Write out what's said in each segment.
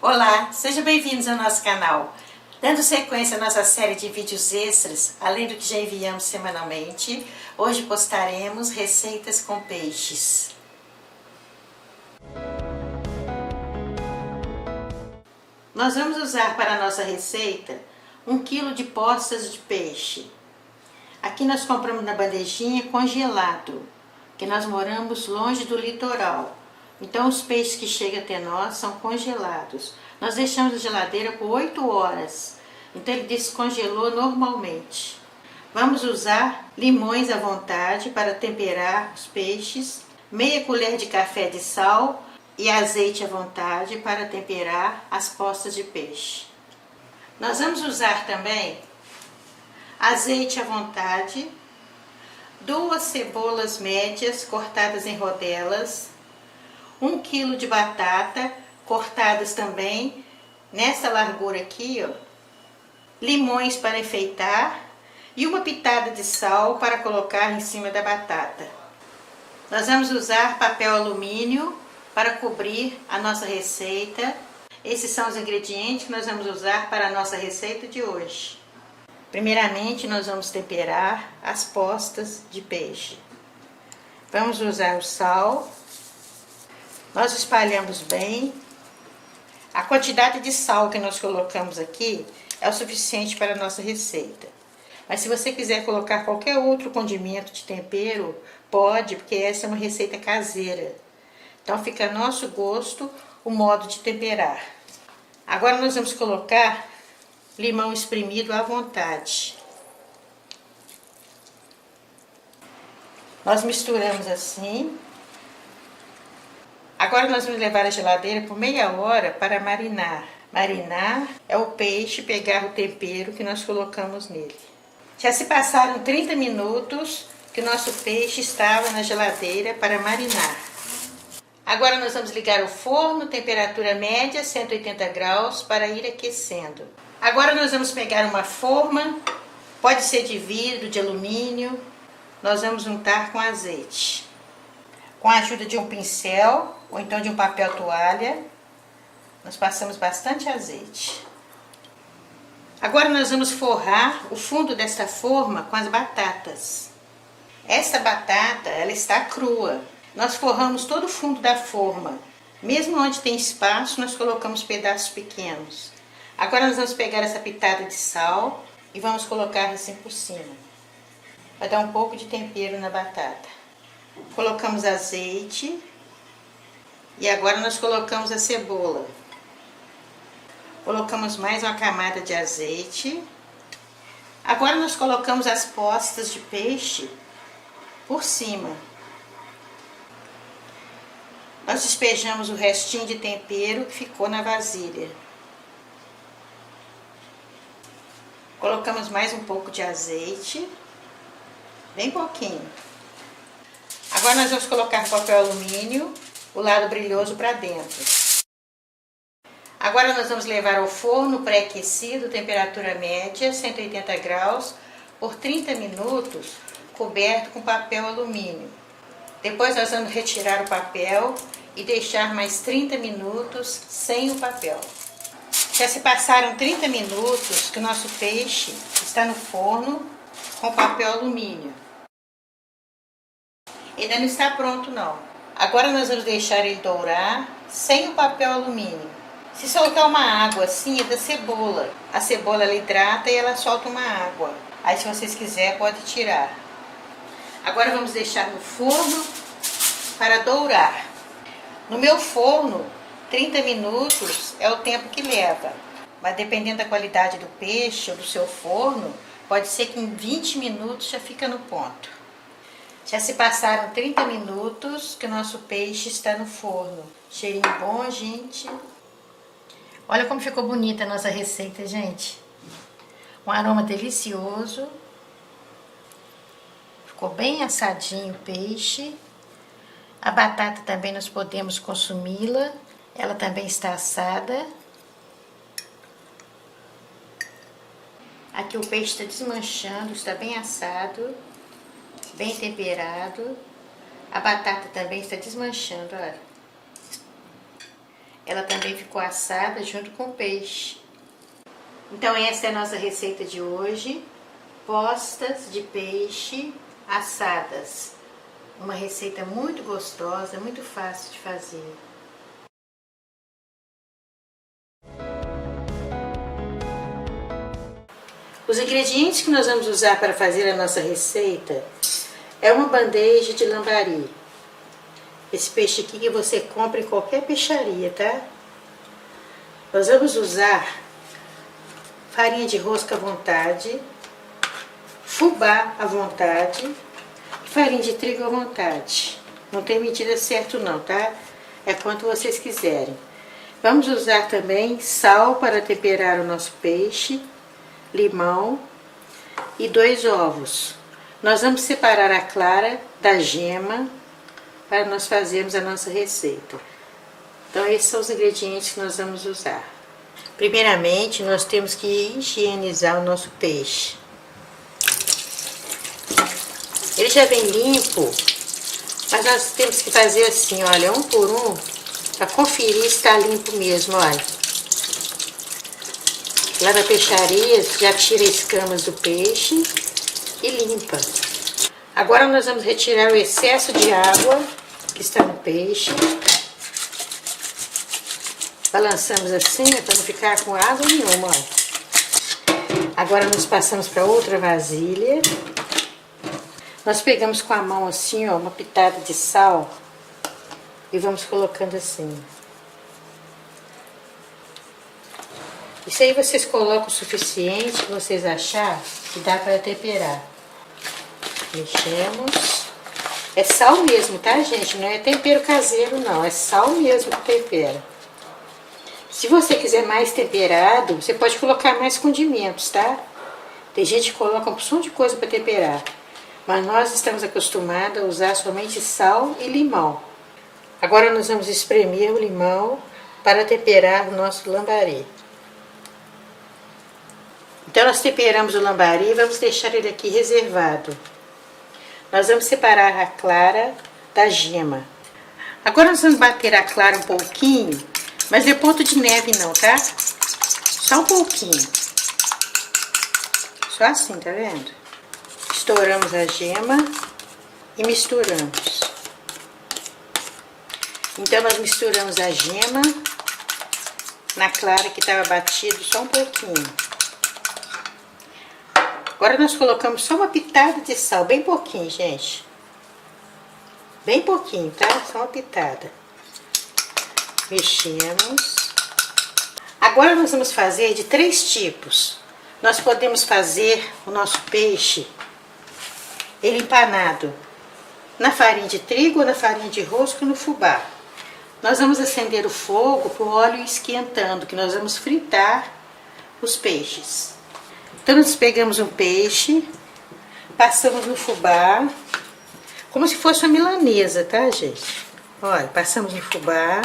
Olá, sejam bem-vindos ao nosso canal. Dando sequência à nossa série de vídeos extras, além do que já enviamos semanalmente, hoje postaremos receitas com peixes. Nós vamos usar para a nossa receita 1 kg de postas de peixe. Aqui nós compramos na bandejinha congelado, que nós moramos longe do litoral. Então os peixes que chegam até nós são congelados. Nós deixamos na geladeira por 8 horas. Então ele descongelou normalmente. Vamos usar limões à vontade para temperar os peixes. Meia colher de café de sal e azeite à vontade para temperar as postas de peixe. Nós vamos usar também azeite à vontade, 2 cebolas médias cortadas em rodelas, 1 kg de batata, cortadas também nessa largura aqui, ó. Limões para enfeitar e uma pitada de sal para colocar em cima da batata. Nós vamos usar papel alumínio para cobrir a nossa receita. Esses são os ingredientes que nós vamos usar para a nossa receita de hoje. Primeiramente, nós vamos temperar as postas de peixe. Vamos usar o sal. Nós espalhamos bem. A quantidade de sal que nós colocamos aqui é o suficiente para a nossa receita. Mas se você quiser colocar qualquer outro condimento de tempero, pode, porque essa é uma receita caseira. Então fica a nosso gosto o modo de temperar. Agora nós vamos colocar limão espremido à vontade. Nós misturamos assim. Agora nós vamos levar à geladeira por meia hora para marinar. Marinar é o peixe pegar o tempero que nós colocamos nele. Já se passaram 30 minutos que o nosso peixe estava na geladeira para marinar. Agora nós vamos ligar o forno, temperatura média, 180 graus, para ir aquecendo. Agora nós vamos pegar uma forma, pode ser de vidro, de alumínio. Nós vamos untar com azeite. Com a ajuda de um pincel ou então de um papel toalha, nós passamos bastante azeite. Agora nós vamos forrar o fundo desta forma com as batatas. Esta batata, ela está crua. Nós forramos todo o fundo da forma. Mesmo onde tem espaço, nós colocamos pedaços pequenos. Agora nós vamos pegar essa pitada de sal e vamos colocar assim por cima. Vai dar um pouco de tempero na batata. Colocamos azeite e agora nós colocamos a cebola. Colocamos mais uma camada de azeite. Agora nós colocamos as postas de peixe por cima. Nós despejamos o restinho de tempero que ficou na vasilha. Colocamos mais um pouco de azeite, bem pouquinho. Agora nós vamos colocar papel alumínio, o lado brilhoso para dentro. Agora nós vamos levar ao forno pré-aquecido, temperatura média, 180 graus, por 30 minutos, coberto com papel alumínio. Depois nós vamos retirar o papel e deixar mais 30 minutos sem o papel. Já se passaram 30 minutos que o nosso peixe está no forno com papel alumínio. Ainda não está pronto não. Agora nós vamos deixar ele dourar sem o papel alumínio. Se soltar uma água assim é da cebola. A cebola ela hidrata e ela solta uma água. Aí se vocês quiserem pode tirar. Agora vamos deixar no forno para dourar. No meu forno, 30 minutos é o tempo que leva. Mas dependendo da qualidade do peixe ou do seu forno, pode ser que em 20 minutos já fica no ponto. Já se passaram 30 minutos que o nosso peixe está no forno. Cheirinho bom, gente. Olha como ficou bonita a nossa receita, gente. Um aroma delicioso. Ficou bem assadinho o peixe. A batata também nós podemos consumi-la. Ela também está assada. Aqui o peixe está desmanchando, está bem assado, bem temperado. A batata também está desmanchando, olha. ela também ficou assada junto com o peixe. Então essa é a nossa receita de hoje, postas de peixe assadas. Uma receita muito gostosa, muito fácil de fazer. Os ingredientes que nós vamos usar para fazer a nossa receita é uma bandeja de lambari. Esse peixe aqui que você compra em qualquer peixaria, tá? Nós vamos usar farinha de rosca à vontade, fubá à vontade e farinha de trigo à vontade. Não tem medida certa não, tá? É quanto vocês quiserem. Vamos usar também sal para temperar o nosso peixe, limão e 2 ovos. Nós vamos separar a clara da gema para nós fazermos a nossa receita. Então esses são os ingredientes que nós vamos usar. Primeiramente nós temos que higienizar o nosso peixe. Ele já vem limpo, mas nós temos que fazer assim, olha, um por um, para conferir se está limpo mesmo, olha. Lá na peixaria já tira escamas do peixe e limpa. Agora nós vamos retirar o excesso de água que está no peixe. Balançamos assim, para não ficar com água nenhuma, ó. Agora nós passamos para outra vasilha. Nós pegamos com a mão assim, ó, uma pitada de sal e vamos colocando assim. Isso aí vocês colocam o suficiente que vocês acharem que dá para temperar. Mexemos. É sal mesmo, tá, gente? Não é tempero caseiro, não. É sal mesmo que tempera. Se você quiser mais temperado, você pode colocar mais condimentos, tá? Tem gente que coloca uma porção de coisa para temperar. Mas nós estamos acostumados a usar somente sal e limão. Agora nós vamos espremer o limão para temperar o nosso lambari. Então nós temperamos o lambari e vamos deixar ele aqui reservado. Nós vamos separar a clara da gema. Agora nós vamos bater a clara um pouquinho, mas não é ponto de neve não, tá? Só um pouquinho. Só assim, tá vendo? Estouramos a gema e misturamos. Então nós misturamos a gema na clara que estava batido só um pouquinho. Agora nós colocamos só uma pitada de sal, bem pouquinho, gente. Bem pouquinho, tá? Só uma pitada. Mexemos. Agora nós vamos fazer de 3 tipos. Nós podemos fazer o nosso peixe, ele empanado, na farinha de trigo, ou na farinha de rosca ou no fubá. Nós vamos acender o fogo para o óleo esquentando, que nós vamos fritar os peixes. Então nós pegamos um peixe, passamos no fubá, como se fosse uma milanesa, tá, gente? Olha, passamos no fubá,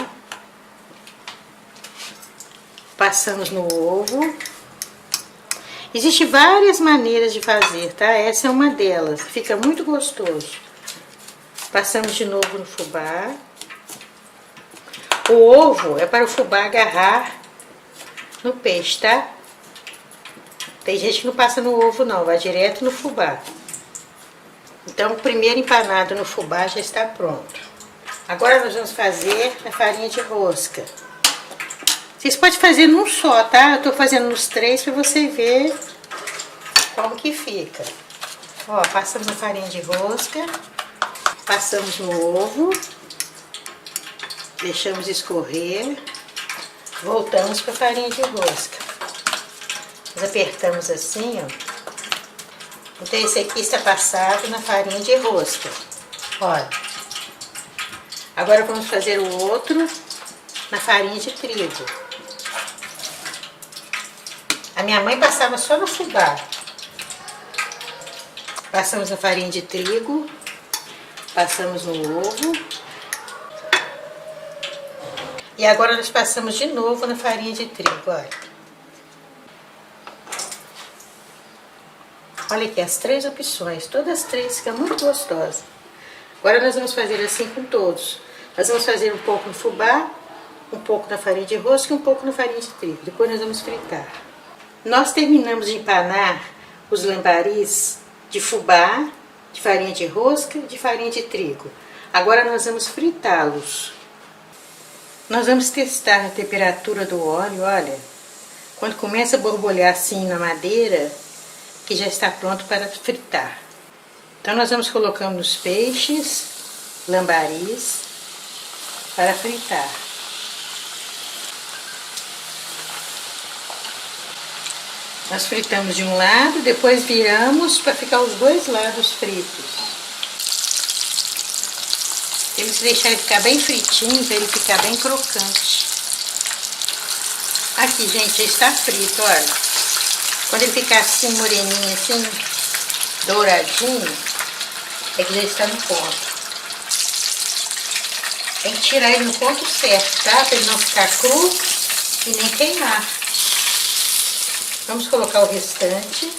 passamos no ovo. Existem várias maneiras de fazer, tá? Essa é uma delas, fica muito gostoso. Passamos de novo no fubá. O ovo é para o fubá agarrar no peixe, tá? Tem gente que não passa no ovo não, vai direto no fubá. Então o primeiro empanado no fubá já está pronto. Agora nós vamos fazer a farinha de rosca. Vocês podem fazer num só, tá? Eu tô fazendo nos 3 para você ver como que fica. Ó, passamos a farinha de rosca, passamos no ovo, deixamos escorrer, voltamos para a farinha de rosca. Nós apertamos assim, ó. Então esse aqui está passado na farinha de rosca. Olha. Agora vamos fazer o outro na farinha de trigo. A minha mãe passava só no fubá. Passamos na farinha de trigo, passamos no ovo. E agora nós passamos de novo na farinha de trigo, olha. Olha aqui as 3 opções, todas as 3 ficam muito gostosas. Agora nós vamos fazer assim com todos. Nós vamos fazer um pouco no fubá, um pouco na farinha de rosca e um pouco na farinha de trigo. Depois nós vamos fritar. Nós terminamos de empanar os lambaris de fubá, de farinha de rosca e de farinha de trigo. Agora nós vamos fritá-los. Nós vamos testar a temperatura do óleo, olha. Quando começa a borbulhar assim na madeira, que já está pronto para fritar. Então nós vamos colocando os peixes, lambaris, para fritar. Nós fritamos de um lado, depois viramos para ficar os dois lados fritos. Temos que deixar ele ficar bem fritinho, para ele ficar bem crocante. Aqui, gente, já está frito, olha. Quando ele ficar assim, moreninho, assim, douradinho, é que já está no ponto. Tem que tirar ele no ponto certo, tá? Para ele não ficar cru e nem queimar. Vamos colocar o restante.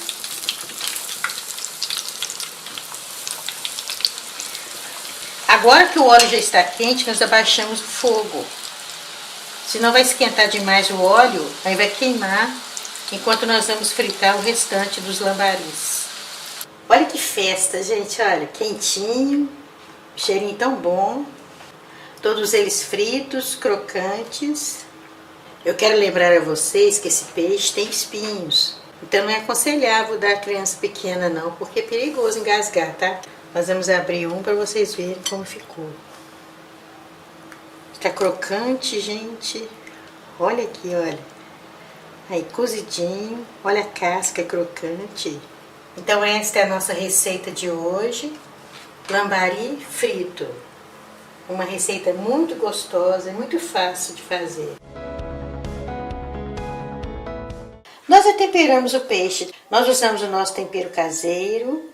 Agora que o óleo já está quente, nós abaixamos o fogo. Senão vai esquentar demais o óleo, aí vai queimar, enquanto nós vamos fritar o restante dos lambaris. Olha que festa, gente, olha, quentinho, cheirinho tão bom. Todos eles fritos, crocantes. Eu quero lembrar a vocês que esse peixe tem espinhos. Então não é aconselhável dar a criança pequena não, porque é perigoso engasgar, tá? Nós vamos abrir um para vocês verem como ficou. Fica crocante, gente. Olha aqui, olha. Aí, cozidinho. Olha a casca crocante. Então esta é a nossa receita de hoje. Lambari frito. Uma receita muito gostosa e muito fácil de fazer. Nós atemperamos o peixe. Nós usamos o nosso tempero caseiro,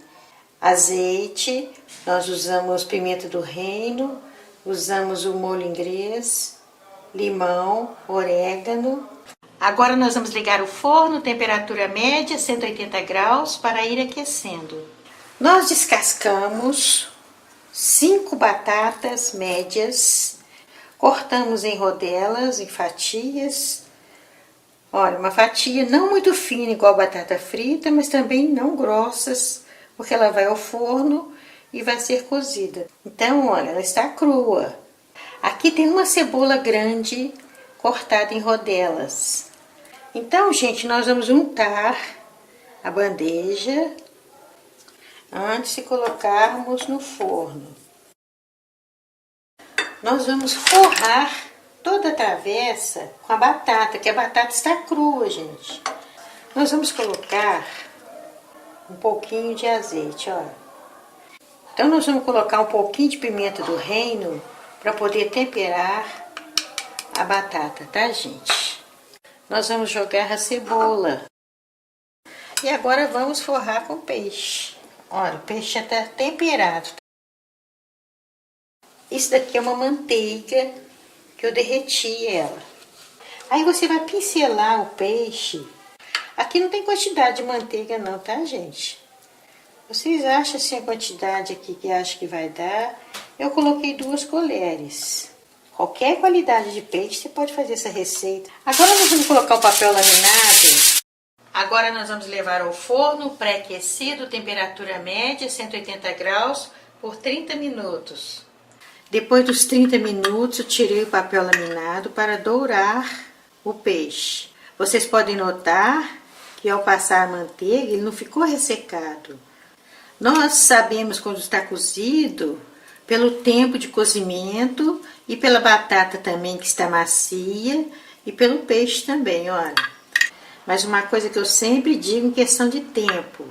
azeite, nós usamos pimenta do reino, usamos o molho inglês, limão, orégano. Agora nós vamos ligar o forno, temperatura média, 180 graus, para ir aquecendo. Nós descascamos 5 batatas médias, cortamos em rodelas, em fatias. Olha, uma fatia não muito fina igual batata frita, mas também não grossas, porque ela vai ao forno e vai ser cozida. Então, olha, ela está crua. Aqui tem uma cebola grande cortada em rodelas. Então, gente, nós vamos untar a bandeja antes de colocarmos no forno. Nós vamos forrar toda a travessa com a batata, que a batata está crua, gente. Nós vamos colocar um pouquinho de azeite, ó. Então nós vamos colocar um pouquinho de pimenta do reino para poder temperar a batata, tá, gente? Nós vamos jogar a cebola. E agora vamos forrar com o peixe. Olha, o peixe já está temperado. Isso daqui é uma manteiga que eu derreti ela. Aí você vai pincelar o peixe. Aqui não tem quantidade de manteiga não, tá, gente? Vocês acham assim a quantidade aqui que acho que vai dar? Eu coloquei 2 colheres. Qualquer qualidade de peixe você pode fazer essa receita. Agora nós vamos colocar o papel laminado. Agora nós vamos levar ao forno pré-aquecido, temperatura média, 180 graus, por 30 minutos. Depois dos 30 minutos, eu tirei o papel laminado para dourar o peixe. Vocês podem notar que ao passar a manteiga, ele não ficou ressecado. Nós sabemos quando está cozido pelo tempo de cozimento e pela batata também que está macia e pelo peixe também, olha. Mas uma coisa que eu sempre digo em questão de tempo,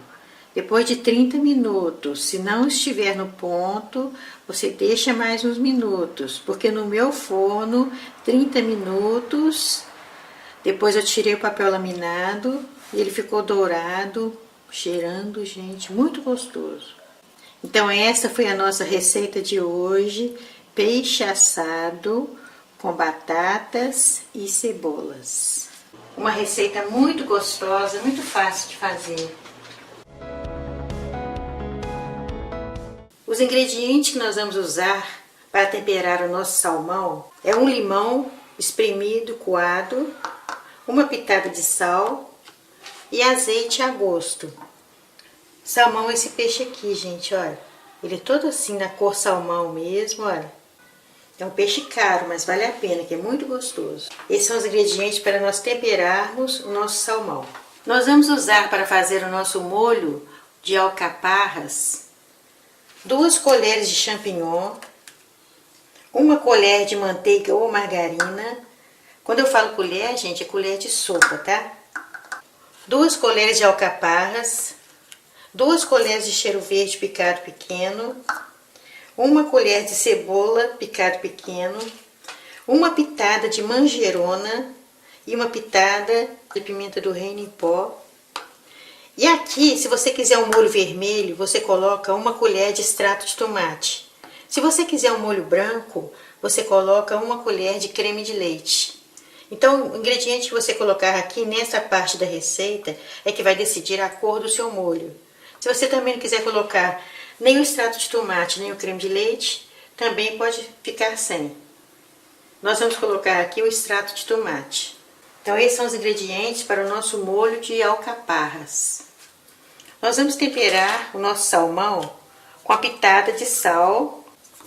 depois de 30 minutos, se não estiver no ponto, você deixa mais uns minutos, porque no meu forno, 30 minutos, depois eu tirei o papel laminado e ele ficou dourado, cheirando, gente, muito gostoso. Então essa foi a nossa receita de hoje, peixe assado com batatas e cebolas. Uma receita muito gostosa, muito fácil de fazer. Os ingredientes que nós vamos usar para temperar o nosso salmão é um limão espremido, coado, uma pitada de sal e azeite a gosto. Salmão é esse peixe aqui, gente, olha. Ele é todo assim, na cor salmão mesmo, olha. É um peixe caro, mas vale a pena, que é muito gostoso. Esses são os ingredientes para nós temperarmos o nosso salmão. Nós vamos usar para fazer o nosso molho de alcaparras 2 colheres de champignon, 1 colher de manteiga ou margarina. Quando eu falo colher, gente, é colher de sopa, tá? 2 colheres de alcaparras, 2 colheres de cheiro verde picado pequeno, 1 colher de cebola picado pequeno, 1 pitada de manjerona e 1 pitada de pimenta do reino em pó. E aqui, se você quiser um molho vermelho, você coloca 1 colher de extrato de tomate. Se você quiser um molho branco, você coloca 1 colher de creme de leite. Então, o ingrediente que você colocar aqui nessa parte da receita é que vai decidir a cor do seu molho. Se você também não quiser colocar nem o extrato de tomate, nem o creme de leite, também pode ficar sem. Nós vamos colocar aqui o extrato de tomate. Então, esses são os ingredientes para o nosso molho de alcaparras. Nós vamos temperar o nosso salmão com a pitada de sal.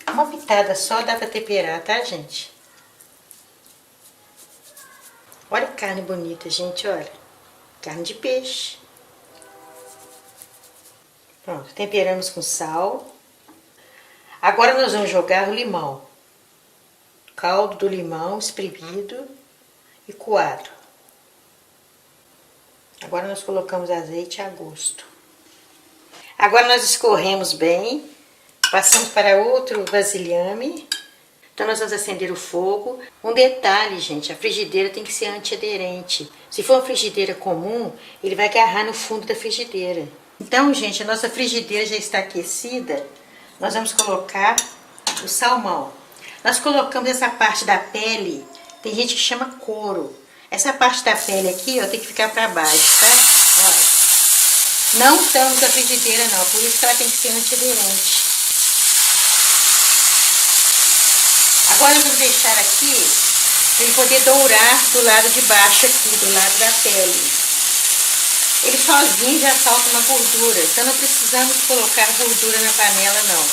Uma pitada só dá para temperar, tá, gente? Olha que carne bonita, gente, olha. Carne de peixe. Pronto, temperamos com sal. Agora nós vamos jogar o limão. Caldo do limão espremido e coado. Agora nós colocamos azeite a gosto. Agora nós escorremos bem, passamos para outro vasilhame. Então nós vamos acender o fogo. Um detalhe, gente, a frigideira tem que ser antiaderente. Se for uma frigideira comum, ele vai agarrar no fundo da frigideira. Então, gente, a nossa frigideira já está aquecida. Nós vamos colocar o salmão. Nós colocamos essa parte da pele, tem gente que chama couro. Essa parte da pele aqui, ó, tem que ficar para baixo, tá? Olha. Não tanto a frigideira não, por isso que ela tem que ser antiaderente. Agora eu vou deixar aqui, para ele poder dourar do lado de baixo aqui, do lado da pele. Ele sozinho já solta uma gordura, então não precisamos colocar gordura na panela não.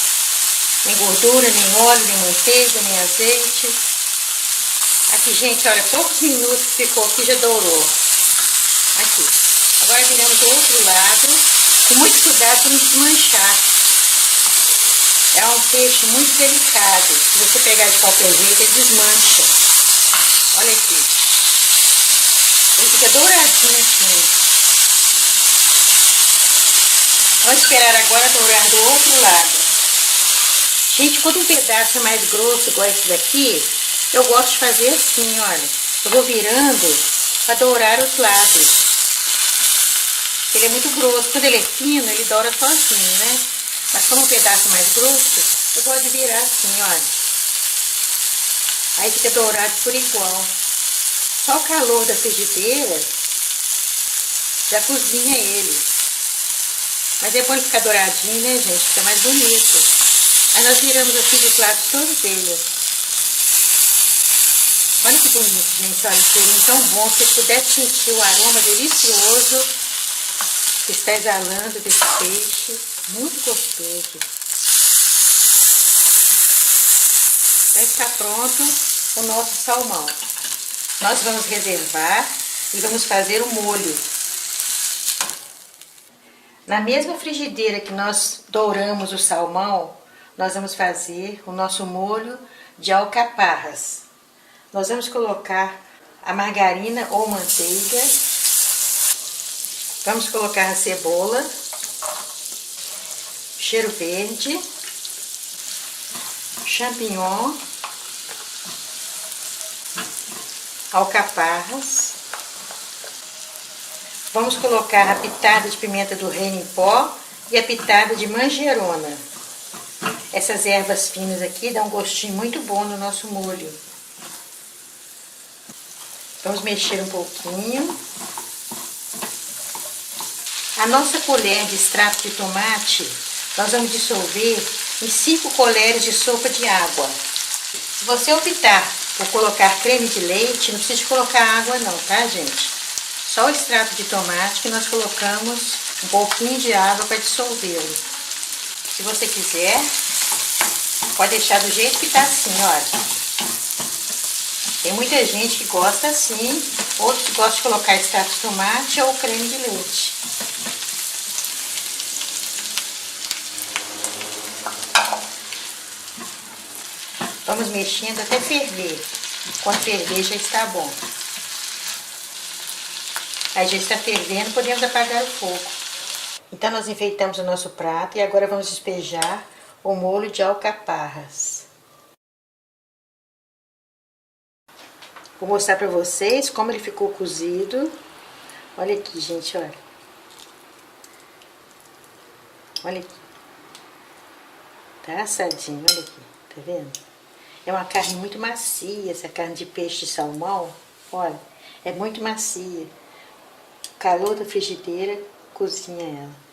Nem gordura, nem óleo, nem manteiga, nem azeite. Aqui, gente, olha, poucos minutos que ficou aqui já dourou. Aqui. Agora viramos do outro lado, com muito cuidado para não desmanchar. É um peixe muito delicado. Se você pegar de qualquer jeito, ele desmancha. Olha aqui. Ele fica douradinho assim. Vamos esperar agora dourar do outro lado. Gente, quando um pedaço é mais grosso, igual esse daqui, eu gosto de fazer assim, olha. Eu vou virando para dourar os lados. Ele é muito grosso. Quando ele é fino, ele doura sozinho, né? Mas como um pedaço mais grosso, eu gosto de virar assim, olha. Aí fica dourado por igual. Só o calor da frigideira já cozinha ele. Mas é bom ele ficar douradinho, né, gente? Fica mais bonito. Aí nós viramos assim dos lados todos dele. Olha que bonito, gente. Olha, que cheirinho tão bom. Se você pudesse sentir o aroma delicioso que está exalando desse peixe. Muito gostoso. Já está pronto o nosso salmão. Nós vamos reservar e vamos fazer o molho. Na mesma frigideira que nós douramos o salmão, nós vamos fazer o nosso molho de alcaparras. Nós vamos colocar a margarina ou manteiga. Vamos colocar a cebola, cheiro verde, champignon, alcaparras. Vamos colocar a pitada de pimenta do reino em pó e a pitada de manjerona. Essas ervas finas aqui dão um gostinho muito bom no nosso molho. Vamos mexer um pouquinho. A nossa colher de extrato de tomate, nós vamos dissolver em 5 colheres de sopa de água. Se você optar Vou colocar creme de leite, não precisa de colocar água não, tá, gente? Só o extrato de tomate que nós colocamos um pouquinho de água para dissolvê-lo. Se você quiser, pode deixar do jeito que tá assim, olha. Tem muita gente que gosta assim, outros que gostam de colocar extrato de tomate ou creme de leite. Vamos mexendo até ferver. Quando ferver já está bom. Aí já está fervendo, podemos apagar o fogo. Então nós enfeitamos o nosso prato e agora vamos despejar o molho de alcaparras. Vou mostrar para vocês como ele ficou cozido. Olha aqui, gente, olha. Olha aqui. Tá assadinho, olha aqui. Tá vendo? É uma carne muito macia, essa carne de peixe de salmão. Olha, é muito macia. O calor da frigideira cozinha ela.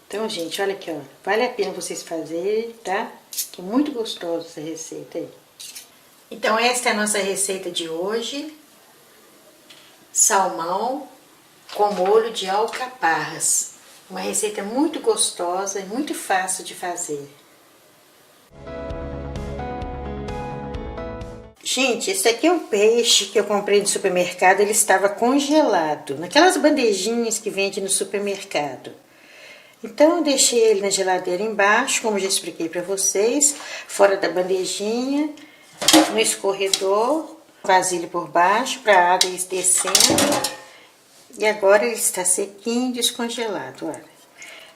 Então, gente, olha aqui, ó. Vale a pena vocês fazerem, tá? Que é muito gostosa essa receita aí. Então, esta é a nossa receita de hoje. Salmão com molho de alcaparras. Uma receita muito gostosa e muito fácil de fazer. Gente, esse aqui é um peixe que eu comprei no supermercado. Ele estava congelado, naquelas bandejinhas que vende no supermercado. Então, eu deixei ele na geladeira embaixo, como já expliquei para vocês, fora da bandejinha, no escorredor, vasilha por baixo, para a água ir descendo. E agora ele está sequinho, descongelado, olha.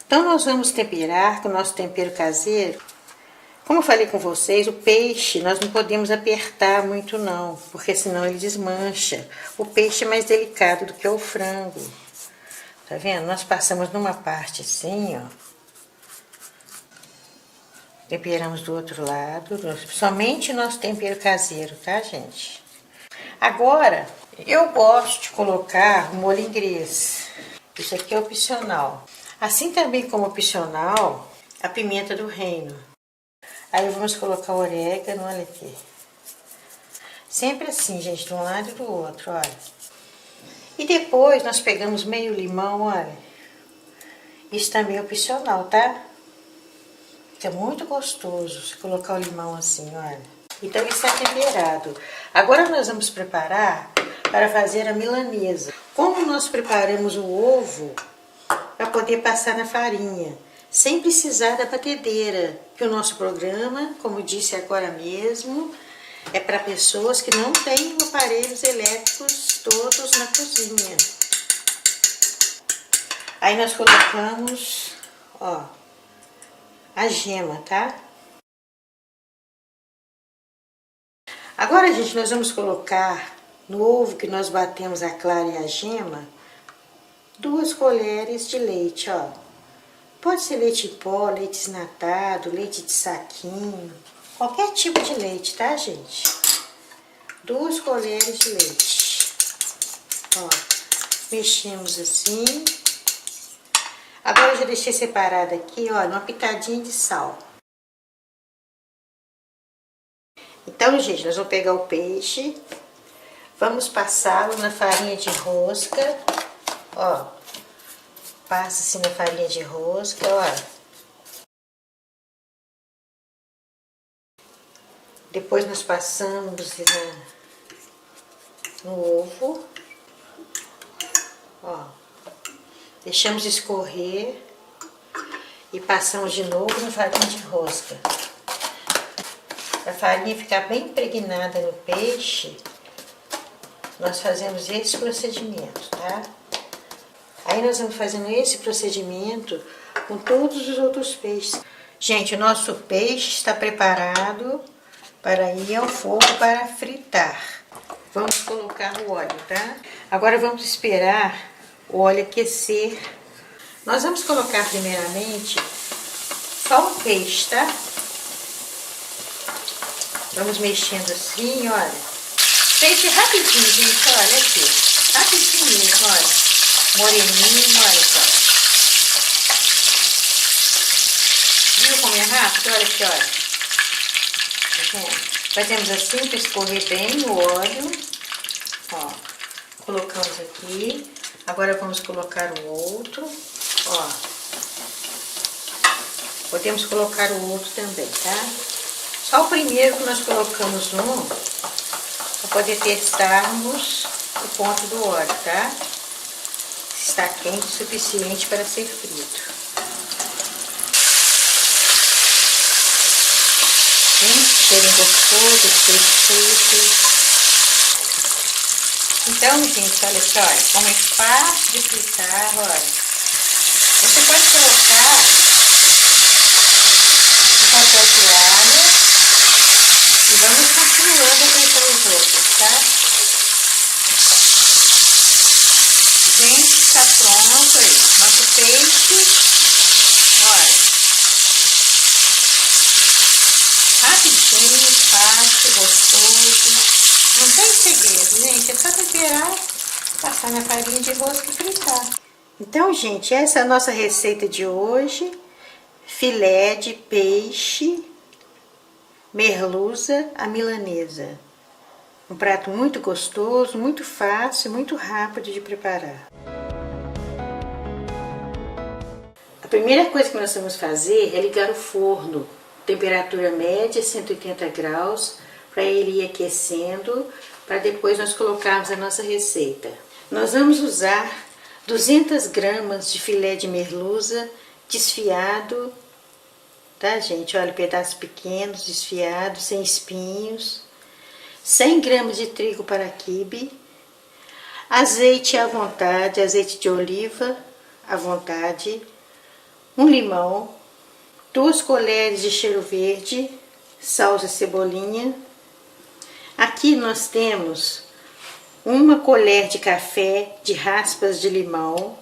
Então, nós vamos temperar com o nosso tempero caseiro. Como eu falei com vocês, o peixe nós não podemos apertar muito não, porque senão ele desmancha. O peixe é mais delicado do que o frango. Tá vendo? Nós passamos numa parte assim, ó. Temperamos do outro lado, somente nosso tempero caseiro, tá, gente? Agora, eu gosto de colocar molho inglês. Isso aqui é opcional. Assim também como opcional, a pimenta do reino. Aí vamos colocar o orégano, olha aqui. Sempre assim, gente, de um lado e do outro, olha. E depois nós pegamos meio limão, olha. Isso também é opcional, tá? Fica muito gostoso se colocar o limão assim, olha. Então ele está temperado. Agora nós vamos preparar para fazer a milanesa. Como nós preparamos o ovo para poder passar na farinha, sem precisar da batedeira, que o nosso programa, como disse agora mesmo, é para pessoas que não têm aparelhos elétricos todos na cozinha. Aí nós colocamos, ó, a gema, tá? Agora, gente, nós vamos colocar no ovo que nós batemos a clara e a gema, 2 colheres de leite, ó. Pode ser leite em pó, leite desnatado, leite de saquinho, qualquer tipo de leite, tá, gente? 2 colheres de leite. Ó, mexemos assim. Agora eu já deixei separado aqui, ó, uma pitadinha de sal. Então, gente, nós vamos pegar o peixe, vamos passá-lo na farinha de rosca, ó. Passa assim na farinha de rosca, ó. Depois nós passamos no ovo, ó. Deixamos escorrer e passamos de novo na farinha de rosca. Para a farinha ficar bem impregnada no peixe, nós fazemos esse procedimento, tá? Aí nós vamos fazendo esse procedimento com todos os outros peixes. Gente, o nosso peixe está preparado para ir ao fogo para fritar. Vamos colocar o óleo, tá? Agora vamos esperar o óleo aquecer. Nós vamos colocar primeiramente só o peixe, tá? Vamos mexendo assim, olha. Peixe rapidinho, gente, olha aqui. Rapidinho mesmo, olha. Moreninho, olha só. Viu como é rápido? Olha aqui, olha. Tá vendo? Fazemos assim para escorrer bem o óleo. Ó, colocamos aqui. Agora vamos colocar o outro. Ó, podemos colocar o outro também, tá? Só o primeiro que nós colocamos para poder testarmos o ponto do óleo, tá? Se está quente o suficiente para ser frito. Cheirinho gostoso, perfeito. Então, gente, olha só, como é fácil de fritar, olha. Você pode colocar um papel toalha e vamos continuando a fritar os outros, tá? Gente, está pronto aí. Nosso peixe, olha. Rapidinho, fácil, gostoso. Não tem segredo, gente. É só temperar, passar na farinha de rosca e fritar. Então, gente, essa é a nossa receita de hoje. Filé de peixe, merluza à milanesa. Um prato muito gostoso, muito fácil, muito rápido de preparar. A primeira coisa que nós vamos fazer é ligar o forno. Temperatura média, 180 graus, para ele ir aquecendo, para depois nós colocarmos a nossa receita. Nós vamos usar 200 gramas de filé de merluza desfiado, tá, gente? Olha, pedaços pequenos, desfiados, sem espinhos. 100 gramas de trigo para quibe. Azeite à vontade, azeite de oliva à vontade. Um limão. 2 colheres de cheiro verde, salsa e cebolinha. Aqui nós temos 1 colher de café de raspas de limão,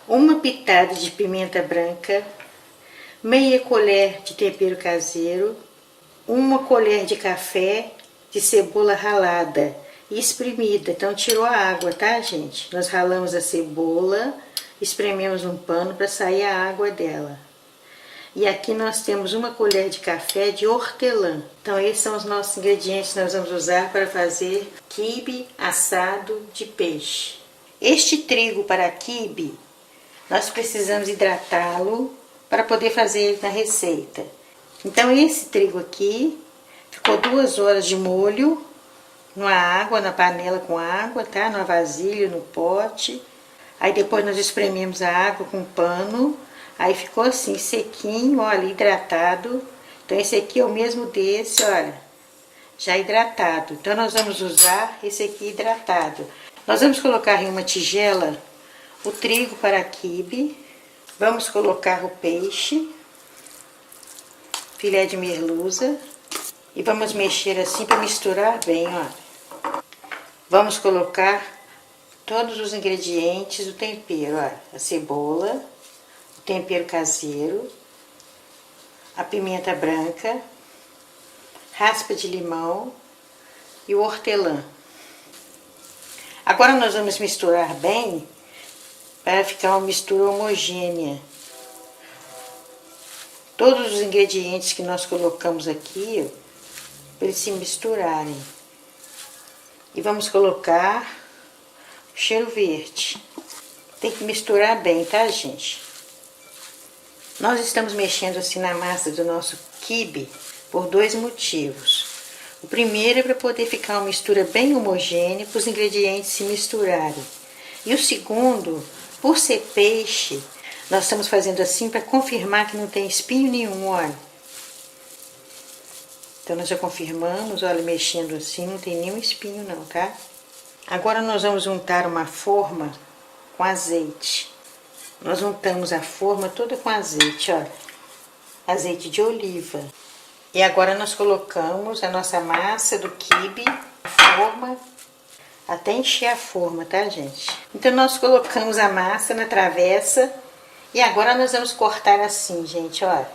1 pitada de pimenta branca, meia colher de tempero caseiro, 1 colher de café de cebola ralada e espremida. Então tirou a água, tá, gente? Nós ralamos a cebola, esprememos num pano para sair a água dela. E aqui nós temos 1 colher de café de hortelã. Então esses são os nossos ingredientes que nós vamos usar para fazer quibe assado de peixe. Este trigo para quibe, nós precisamos hidratá-lo para poder fazer ele na receita. Então esse trigo aqui ficou 2 horas de molho, numa água, na panela com água, tá? Numa vasilha, no pote. Aí depois nós esprememos a água com um pano. Aí ficou assim, sequinho, olha, hidratado. Então esse aqui é o mesmo desse, olha, já hidratado. Então nós vamos usar esse aqui hidratado. Nós vamos colocar em uma tigela o trigo para quibe. Vamos colocar o peixe, filé de merluza. E vamos mexer assim para misturar bem, olha. Vamos colocar todos os ingredientes do tempero, olha. A cebola, tempero caseiro, a pimenta branca, raspa de limão e o hortelã. Agora nós vamos misturar bem para ficar uma mistura homogênea. Todos os ingredientes que nós colocamos aqui, para eles se misturarem. E vamos colocar o cheiro verde. Tem que misturar bem, tá, gente? Nós estamos mexendo assim na massa do nosso quibe por 2 motivos. O primeiro é para poder ficar uma mistura bem homogênea, para os ingredientes se misturarem. E o segundo, por ser peixe, nós estamos fazendo assim para confirmar que não tem espinho nenhum, olha. Então nós já confirmamos, olha, mexendo assim, não tem nenhum espinho não, tá? Agora nós vamos untar uma forma com azeite. Nós untamos a forma toda com azeite, olha. Azeite de oliva. E agora nós colocamos a nossa massa do quibe na forma, até encher a forma, tá, gente? Então nós colocamos a massa na travessa e agora nós vamos cortar assim, gente, olha.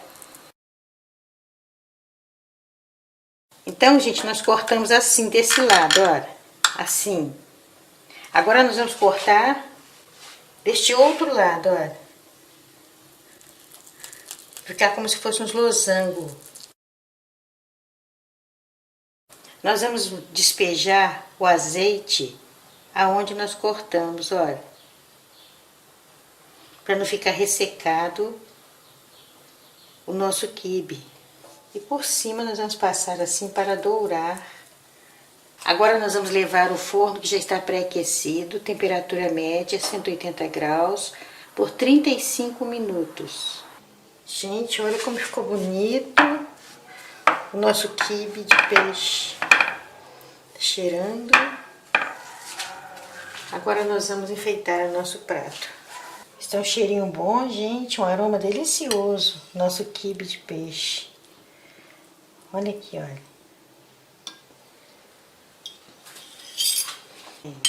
Então, gente, nós cortamos assim, desse lado, olha. Assim. Agora nós vamos cortar deste outro lado, olha. Ficar como se fosse uns losangos. Nós vamos despejar o azeite aonde nós cortamos, olha. Para não ficar ressecado o nosso quibe. E por cima nós vamos passar assim para dourar. Agora nós vamos levar o forno que já está pré-aquecido, temperatura média, 180 graus, por 35 minutos. Gente, olha como ficou bonito o nosso quibe de peixe. Tá cheirando. Agora nós vamos enfeitar o nosso prato. Está um cheirinho bom, gente, um aroma delicioso, nosso quibe de peixe. Olha aqui, olha.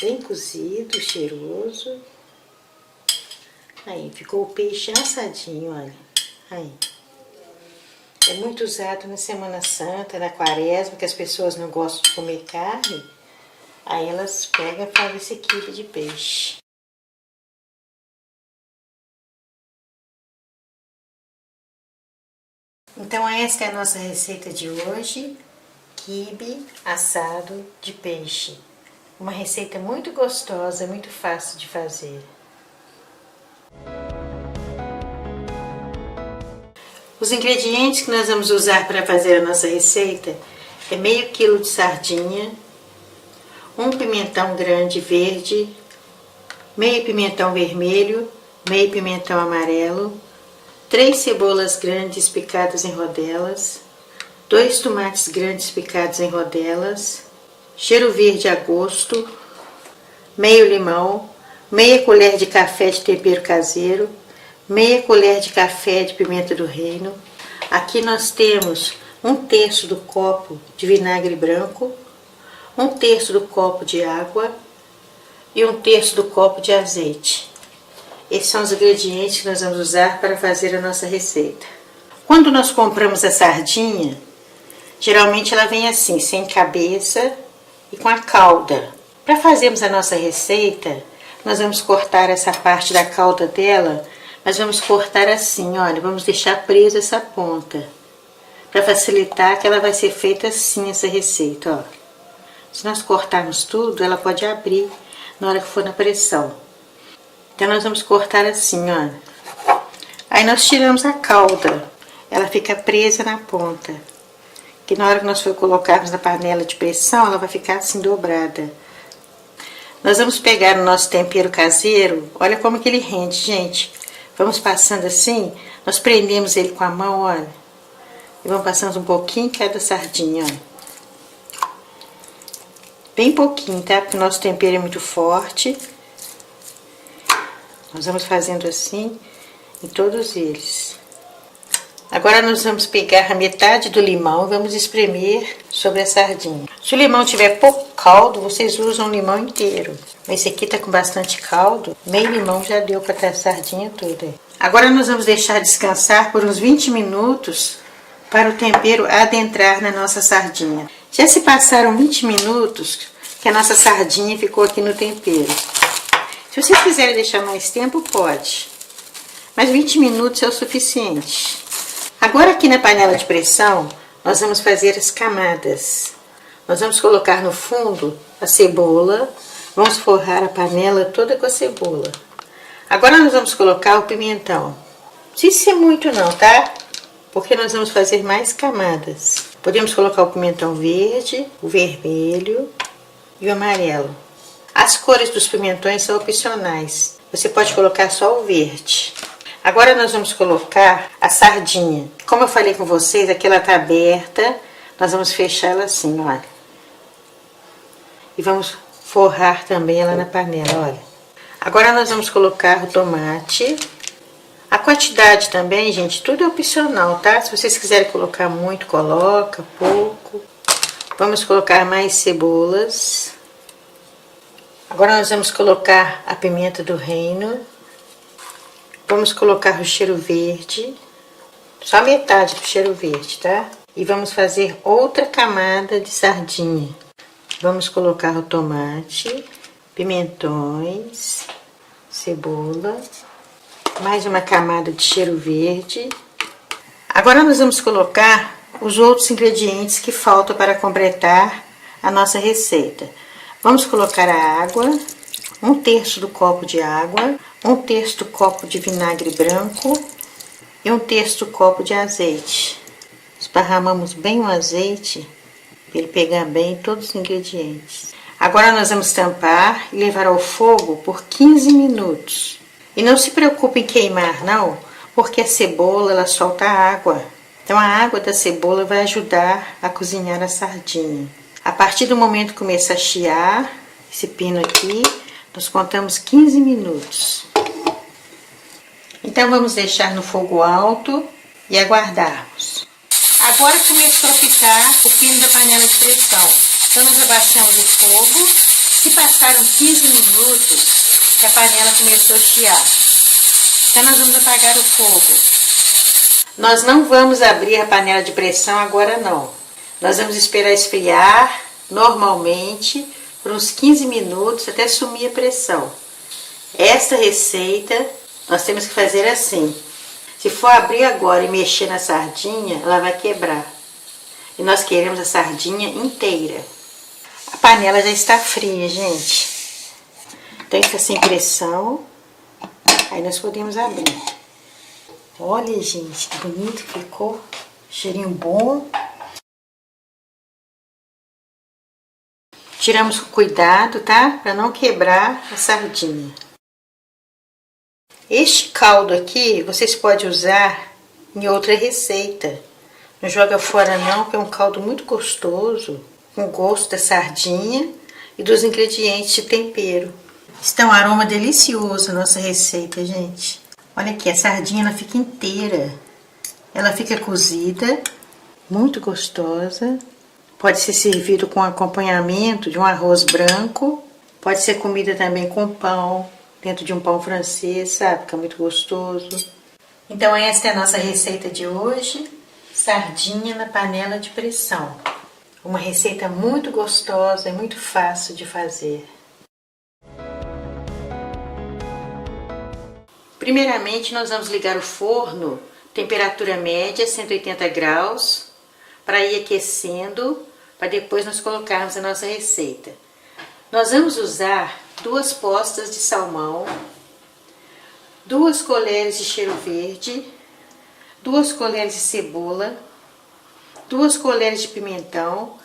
Bem cozido, cheiroso. Aí, ficou o peixe assadinho, olha. Aí. É muito usado na Semana Santa, na Quaresma, que as pessoas não gostam de comer carne. Aí elas pegam e fazem esse quibe de peixe. Então essa é a nossa receita de hoje, quibe assado de peixe. Uma receita muito gostosa, muito fácil de fazer. Os ingredientes que nós vamos usar para fazer a nossa receita é meio quilo de sardinha, um pimentão grande verde, meio pimentão vermelho, meio pimentão amarelo, 3 cebolas grandes picadas em rodelas, 2 tomates grandes picados em rodelas, cheiro verde a gosto, meio limão, meia colher de café de tempero caseiro, meia colher de café de pimenta do reino. Aqui nós temos 1/3 do copo de vinagre branco, 1/3 do copo de água e 1/3 do copo de azeite. Esses são os ingredientes que nós vamos usar para fazer a nossa receita. Quando nós compramos a sardinha, geralmente ela vem assim, sem cabeça e com a cauda. Para fazermos a nossa receita, nós vamos cortar essa parte da cauda dela, nós vamos cortar assim, olha, vamos deixar presa essa ponta. Para facilitar que ela vai ser feita assim, essa receita, ó. Se nós cortarmos tudo, ela pode abrir na hora que for na pressão. Então nós vamos cortar assim, olha. Aí nós tiramos a cauda, ela fica presa na ponta. Que na hora que nós for colocarmos na panela de pressão, ela vai ficar assim dobrada. Nós vamos pegar o nosso tempero caseiro, olha como que ele rende, gente. Vamos passando assim, nós prendemos ele com a mão, olha. E vamos passando um pouquinho em cada sardinha, ó. Bem pouquinho, tá? Porque o nosso tempero é muito forte. Nós vamos fazendo assim em todos eles. Agora nós vamos pegar a metade do limão e vamos espremer sobre a sardinha. Se o limão tiver pouco caldo, vocês usam o limão inteiro. Mas esse aqui tá com bastante caldo, meio limão já deu para ter a sardinha toda. Agora nós vamos deixar descansar por uns 20 minutos para o tempero adentrar na nossa sardinha. Já se passaram 20 minutos que a nossa sardinha ficou aqui no tempero. Se vocês quiserem deixar mais tempo, pode. Mas 20 minutos é o suficiente. Agora aqui na panela de pressão, nós vamos fazer as camadas. Nós vamos colocar no fundo a cebola, vamos forrar a panela toda com a cebola. Agora nós vamos colocar o pimentão. Não precisa ser muito não, tá? Porque nós vamos fazer mais camadas. Podemos colocar o pimentão verde, o vermelho e o amarelo. As cores dos pimentões são opcionais. Você pode colocar só o verde. Agora nós vamos colocar a sardinha. Como eu falei com vocês, aqui ela tá aberta. Nós vamos fechar ela assim, olha. E vamos forrar também ela na panela, olha. Agora nós vamos colocar o tomate. A quantidade também, gente, tudo é opcional, tá? Se vocês quiserem colocar muito, coloca, pouco. Vamos colocar mais cebolas. Agora nós vamos colocar a pimenta do reino. Vamos colocar o cheiro verde. Só metade do cheiro verde, tá? E vamos fazer outra camada de sardinha. Vamos colocar o tomate, pimentões, cebola, mais uma camada de cheiro verde. Agora nós vamos colocar os outros ingredientes que faltam para completar a nossa receita. Vamos colocar a água, 1/3 do copo de água, 1/3 do copo de vinagre branco e 1/3 do copo de azeite. Esparramamos bem o azeite para ele pegar bem todos os ingredientes. Agora nós vamos tampar e levar ao fogo por 15 minutos. E não se preocupe em queimar, não, porque a cebola ela solta água. Então a água da cebola vai ajudar a cozinhar a sardinha. A partir do momento que começa a chiar, esse pino aqui, nós contamos 15 minutos. Então vamos deixar no fogo alto e aguardarmos. Agora começou a pitar o pino da panela de pressão. Então nós abaixamos o fogo. Se passaram 15 minutos, que a panela começou a chiar. Então nós vamos apagar o fogo. Nós não vamos abrir a panela de pressão agora não. Nós vamos esperar esfriar normalmente por uns 15 minutos até sumir a pressão. Esta receita nós temos que fazer assim. Se for abrir agora e mexer na sardinha, ela vai quebrar. E nós queremos a sardinha inteira. A panela já está fria, gente. Então está sem pressão. Aí nós podemos abrir. Olha, gente, que bonito que ficou. Cheirinho bom. Tiramos com cuidado, tá? Para não quebrar a sardinha. Este caldo aqui, vocês podem usar em outra receita. Não joga fora não, porque é um caldo muito gostoso. Com gosto da sardinha e dos ingredientes de tempero. Está um aroma delicioso a nossa receita, gente. Olha aqui, a sardinha ela fica inteira. Ela fica cozida, muito gostosa. Pode ser servido com acompanhamento de um arroz branco. Pode ser comida também com pão, dentro de um pão francês, sabe? Fica muito gostoso. Então esta é a nossa receita de hoje. Sardinha na panela de pressão. Uma receita muito gostosa e muito fácil de fazer. Primeiramente, nós vamos ligar o forno, temperatura média, 180 graus, para ir aquecendo, para depois nós colocarmos a nossa receita. Nós vamos usar 2 postas de salmão, 2 colheres de cheiro verde, 2 colheres de cebola, 2 colheres de pimentão.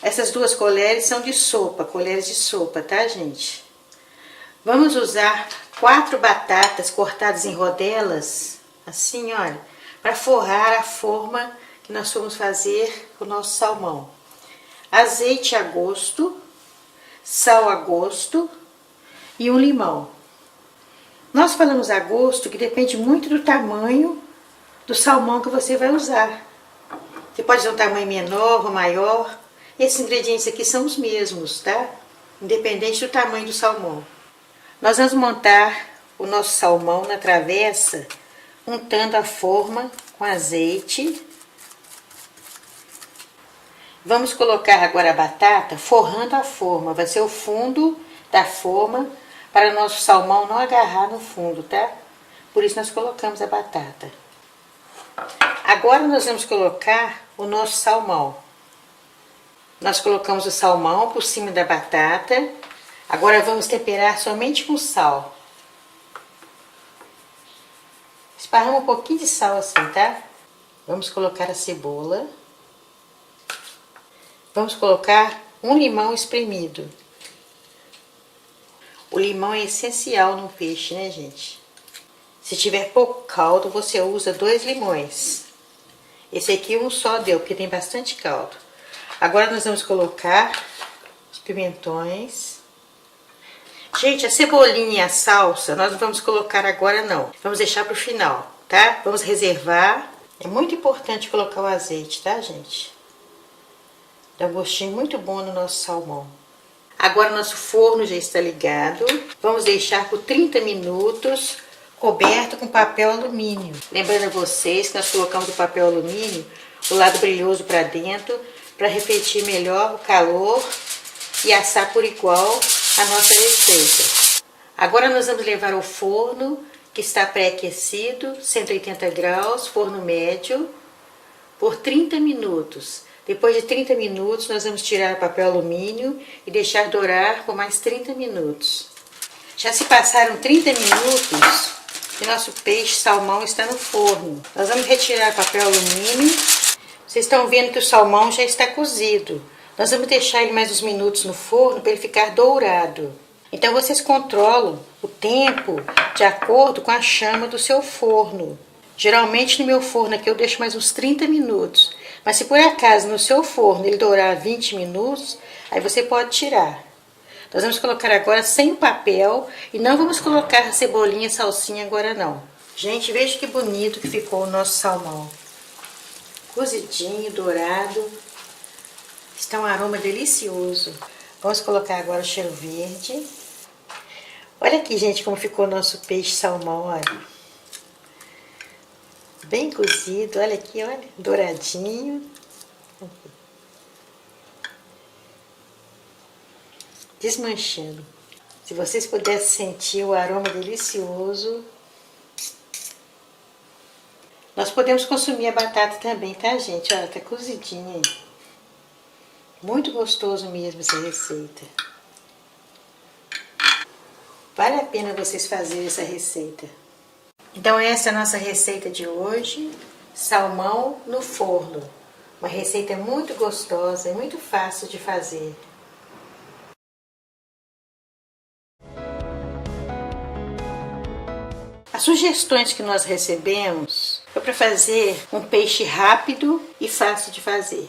Essas 2 colheres são de sopa, colheres de sopa, tá, gente? Vamos usar 4 batatas cortadas em rodelas, assim, olha, para forrar a forma que nós vamos fazer o nosso salmão. Azeite a gosto, sal a gosto e um limão. Nós falamos a gosto que depende muito do tamanho do salmão que você vai usar. Você pode usar um tamanho menor ou maior. Esses ingredientes aqui são os mesmos, tá? Independente do tamanho do salmão. Nós vamos montar o nosso salmão na travessa, untando a forma com azeite. Vamos colocar agora a batata forrando a forma. Vai ser o fundo da forma para o nosso salmão não agarrar no fundo, tá? Por isso nós colocamos a batata. Agora nós vamos colocar o nosso salmão. Nós colocamos o salmão por cima da batata. Agora vamos temperar somente com sal. Esparrama um pouquinho de sal assim, tá? Vamos colocar a cebola. Vamos colocar um limão espremido. O limão é essencial no peixe, né, gente? Se tiver pouco caldo, você usa 2 limões. Esse aqui um só deu, porque tem bastante caldo. Agora nós vamos colocar os pimentões. Gente, a cebolinha e a salsa nós não vamos colocar agora não. Vamos deixar para o final, tá? Vamos reservar. É muito importante colocar o azeite, tá, gente? Dá um gostinho muito bom no nosso salmão. Agora nosso forno já está ligado. Vamos deixar por 30 minutos coberto com papel alumínio. Lembrando a vocês que nós colocamos o papel alumínio, o lado brilhoso para dentro, para refletir melhor o calor e assar por igual a nossa receita. Agora nós vamos levar ao forno, que está pré-aquecido, 180 graus, forno médio, por 30 minutos. Depois de 30 minutos, nós vamos tirar o papel alumínio e deixar dourar por mais 30 minutos. Já se passaram 30 minutos e nosso peixe salmão está no forno. Nós vamos retirar o papel alumínio. Vocês estão vendo que o salmão já está cozido. Nós vamos deixar ele mais uns minutos no forno para ele ficar dourado. Então vocês controlam o tempo de acordo com a chama do seu forno. Geralmente no meu forno aqui eu deixo mais uns 30 minutos. Mas se por acaso no seu forno ele dourar 20 minutos, aí você pode tirar. Nós vamos colocar agora sem o papel e não vamos colocar cebolinha e salsinha agora não. Gente, veja que bonito que ficou o nosso salmão. Cozidinho, dourado. Está um aroma delicioso. Vamos colocar agora o cheiro verde. Olha aqui, gente, como ficou o nosso peixe salmão, olha. Bem cozido, olha aqui, olha, douradinho. Desmanchando. Se vocês pudessem sentir o aroma delicioso. Nós podemos consumir a batata também, tá, gente? Olha, tá cozidinha aí. Muito gostoso mesmo essa receita. Vale a pena vocês fazerem essa receita. Então essa é a nossa receita de hoje, salmão no forno. Uma receita muito gostosa e muito fácil de fazer. As sugestões que nós recebemos foi para fazer um peixe rápido e fácil de fazer.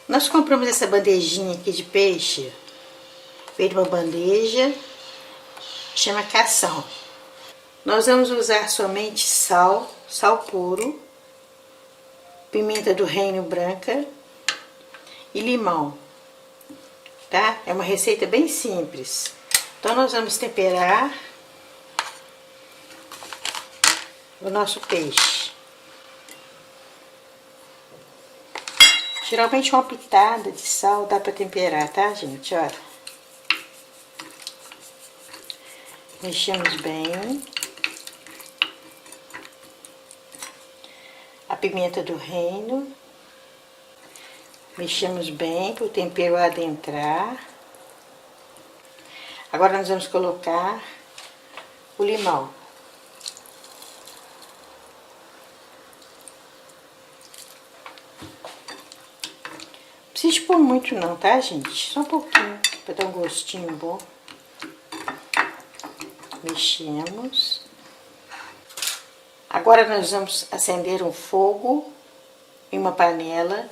Nós compramos essa bandejinha aqui de peixe, veio de uma bandeja, chama cação. Nós vamos usar somente sal, sal puro, pimenta do reino branca e limão, tá? É uma receita bem simples. Então nós vamos temperar o nosso peixe. Geralmente uma pitada de sal dá para temperar, tá, gente? Olha. Mexemos bem. A pimenta do reino. Mexemos bem para o tempero adentrar. Agora nós vamos colocar o limão. Não precisa pôr muito não, tá, gente? Só um pouquinho, para dar um gostinho bom. Mexemos. Agora nós vamos acender um fogo em uma panela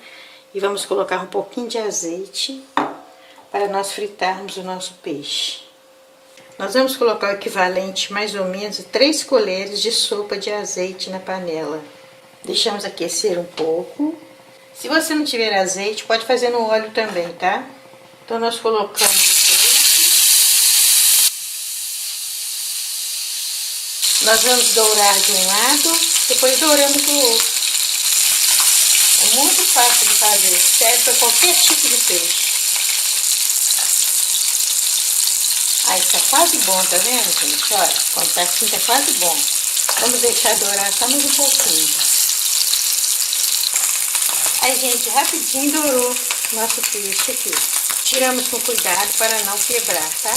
e vamos colocar um pouquinho de azeite para nós fritarmos o nosso peixe. Nós vamos colocar o equivalente mais ou menos a 3 colheres de sopa de azeite na panela. Deixamos aquecer um pouco. Se você não tiver azeite, pode fazer no óleo também, tá? Então nós colocamos. Nós vamos dourar de um lado, depois douramos do outro. É muito fácil de fazer, serve para qualquer tipo de peixe. Aí está quase bom, tá vendo, gente? Olha, quando tá assim tá quase bom. Vamos deixar dourar só mais um pouquinho. Aí, gente, rapidinho dourou nosso peixe aqui. Tiramos com cuidado para não quebrar, tá?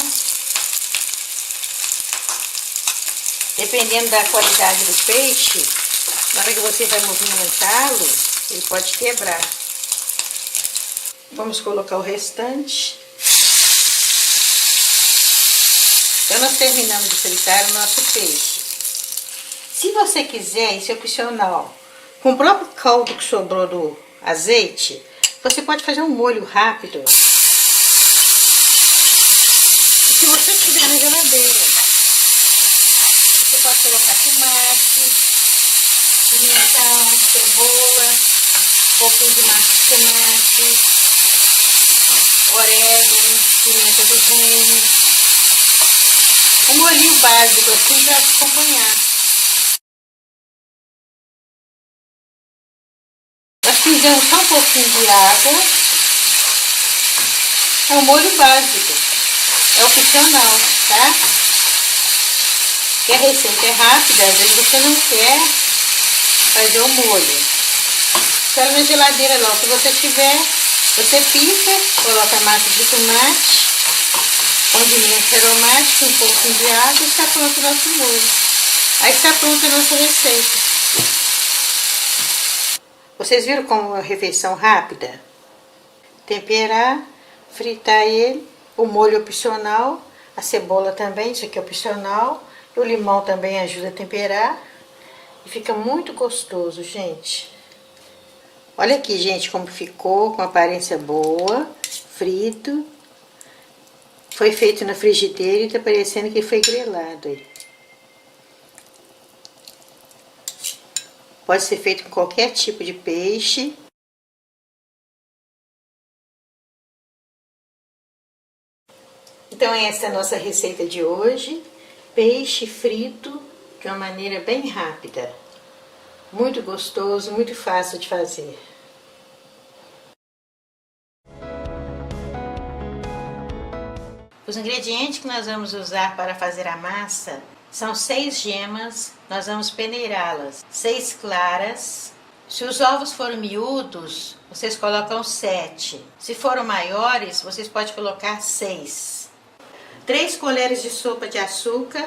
Dependendo da qualidade do peixe, na hora que você vai movimentá-lo, ele pode quebrar. Vamos colocar o restante. Então, nós terminamos de fritar o nosso peixe. Se você quiser, isso é opcional, com o próprio caldo que sobrou do azeite, você pode fazer um molho rápido. E se você tiver na geladeira, você pode colocar tomate, pimentão, cebola, um pouquinho de massa de tomate, orégano, pimenta do reino. Um molhinho básico assim para acompanhar. Nós fizemos só um pouquinho de água. É um molho básico. É opcional, tá? Porque a receita é rápida, às vezes você não quer fazer o molho. Espera na geladeira não, se você tiver, Você pica, coloca a massa de tomate, condimentos aromáticos, um pouquinho de água e está pronto o nosso molho. Aí está pronta a nossa receita. Vocês viram como é uma refeição rápida? Temperar, fritar ele, o molho opcional, a cebola também, isso aqui é opcional, e o limão também ajuda a temperar. E fica muito gostoso, gente. Olha aqui, gente, como ficou, com aparência boa, frito. Foi feito na frigideira e tá parecendo que foi grelado aí. Pode ser feito com qualquer tipo de peixe. Então essa é a nossa receita de hoje. Peixe frito de uma maneira bem rápida. Muito gostoso, muito fácil de fazer. Os ingredientes que nós vamos usar para fazer a massa são 6 gemas, nós vamos peneirá-las, 6 claras. Se os ovos forem miúdos, vocês colocam 7. Se forem maiores, vocês podem colocar 6. 3 colheres de sopa de açúcar,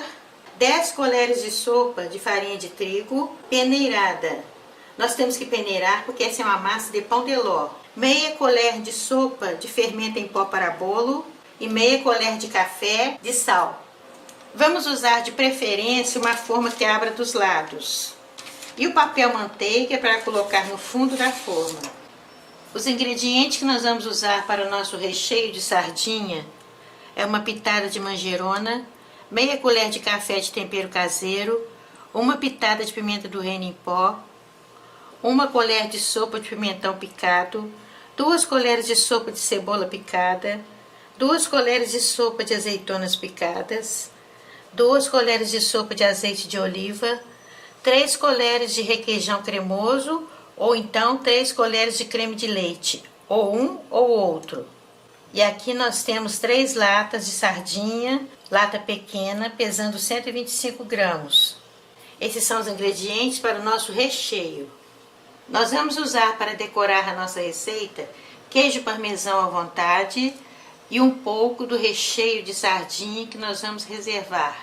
10 colheres de sopa de farinha de trigo peneirada. Nós temos que peneirar porque essa é uma massa de pão de ló. Meia colher de sopa de fermento em pó para bolo e meia colher de café de sal. Vamos usar de preferência uma forma que abra dos lados. E o papel manteiga para colocar no fundo da forma. Os ingredientes que nós vamos usar para o nosso recheio de sardinha é uma pitada de manjerona, meia colher de café de tempero caseiro, uma pitada de pimenta do reino em pó, uma colher de sopa de pimentão picado, 2 colheres de sopa de cebola picada, 2 colheres de sopa de azeitonas picadas, 2 colheres de sopa de azeite de oliva, 3 colheres de requeijão cremoso ou então 3 colheres de creme de leite, ou um ou outro. E aqui nós temos 3 latas de sardinha, lata pequena, pesando 125 gramas. Esses são os ingredientes para o nosso recheio. Nós vamos usar para decorar a nossa receita queijo parmesão à vontade e um pouco do recheio de sardinha que nós vamos reservar.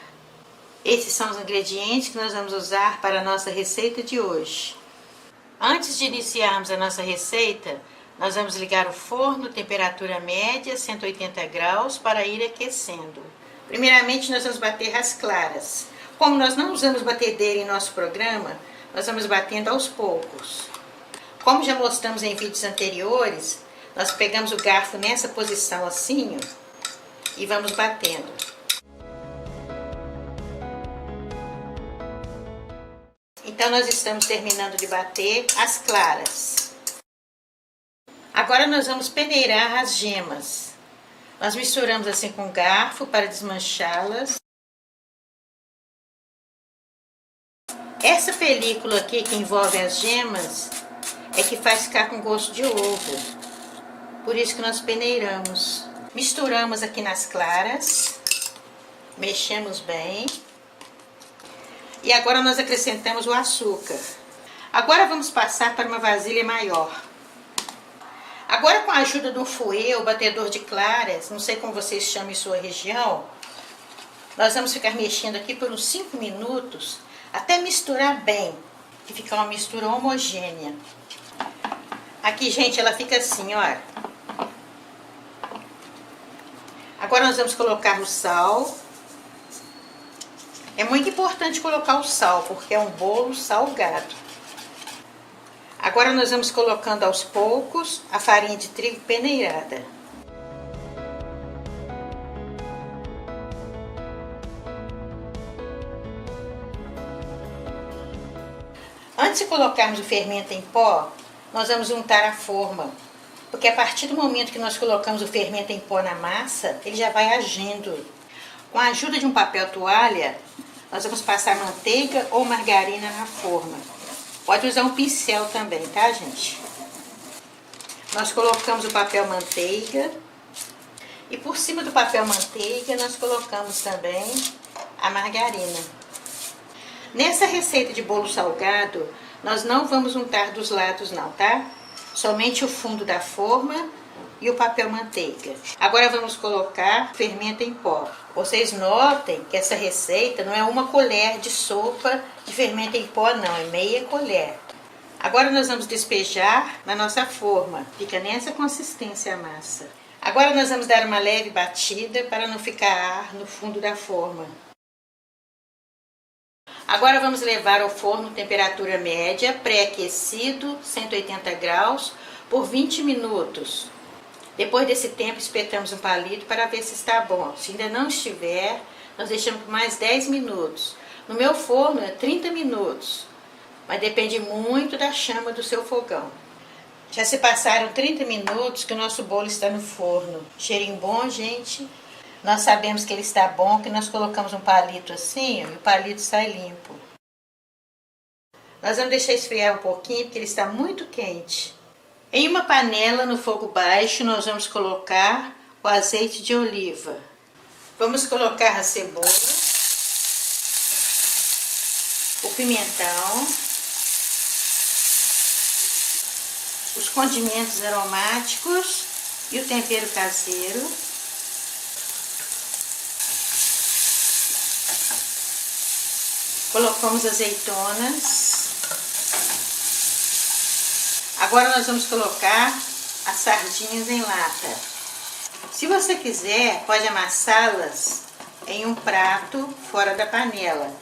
Esses são os ingredientes que nós vamos usar para a nossa receita de hoje. Antes de iniciarmos a nossa receita, nós vamos ligar o forno, temperatura média, 180 graus, para ir aquecendo. Primeiramente, nós vamos bater as claras. Como nós não usamos batedeira em nosso programa, nós vamos batendo aos poucos. Como já mostramos em vídeos anteriores, nós pegamos o garfo nessa posição assim, ó, e vamos batendo. Então, nós estamos terminando de bater as claras. Agora, nós vamos peneirar as gemas. Nós misturamos assim com o garfo para desmanchá-las. Essa película aqui que envolve as gemas é que faz ficar com gosto de ovo. Por isso que nós peneiramos. Misturamos aqui nas claras. Mexemos bem. E agora nós acrescentamos o açúcar. Agora vamos passar para uma vasilha maior. Agora, com a ajuda do fouet ou batedor de claras, não sei como vocês chamam em sua região, nós vamos ficar mexendo aqui por uns 5 minutos até misturar bem, que fica uma mistura homogênea. Aqui, gente, ela fica assim, olha. Agora nós vamos colocar o sal. É muito importante colocar o sal, porque é um bolo salgado. Agora nós vamos colocando aos poucos a farinha de trigo peneirada. Antes de colocarmos o fermento em pó, nós vamos untar a forma. Porque a partir do momento que nós colocamos o fermento em pó na massa, ele já vai agindo. Com a ajuda de um papel toalha, nós vamos passar manteiga ou margarina na forma. Pode usar um pincel também, tá, gente? Nós colocamos o papel manteiga. E por cima do papel manteiga, nós colocamos também a margarina. Nessa receita de bolo salgado, nós não vamos untar dos lados não, tá? Somente o fundo da forma e o papel manteiga. Agora vamos colocar fermento em pó. Vocês notem que essa receita não é uma colher de sopa de fermento em pó, não, é meia colher. Agora nós vamos despejar na nossa forma. Fica nessa consistência a massa. Agora nós vamos dar uma leve batida para não ficar ar no fundo da forma. Agora vamos levar ao forno temperatura média, pré-aquecido, 180 graus, por 20 minutos. Depois desse tempo espetamos um palito para ver se está bom. Se ainda não estiver, nós deixamos por mais 10 minutos. No meu forno é 30 minutos, mas depende muito da chama do seu fogão. Já se passaram 30 minutos que o nosso bolo está no forno. Cheirinho bom, gente. Nós sabemos que ele está bom, que nós colocamos um palito assim, e o palito sai limpo. Nós vamos deixar esfriar um pouquinho, porque ele está muito quente. Em uma panela no fogo baixo, nós vamos colocar o azeite de oliva. Vamos colocar a cebola, o pimentão, os condimentos aromáticos e o tempero caseiro. Colocamos azeitonas. Agora nós vamos colocar as sardinhas em lata. Se você quiser, pode amassá-las em um prato fora da panela.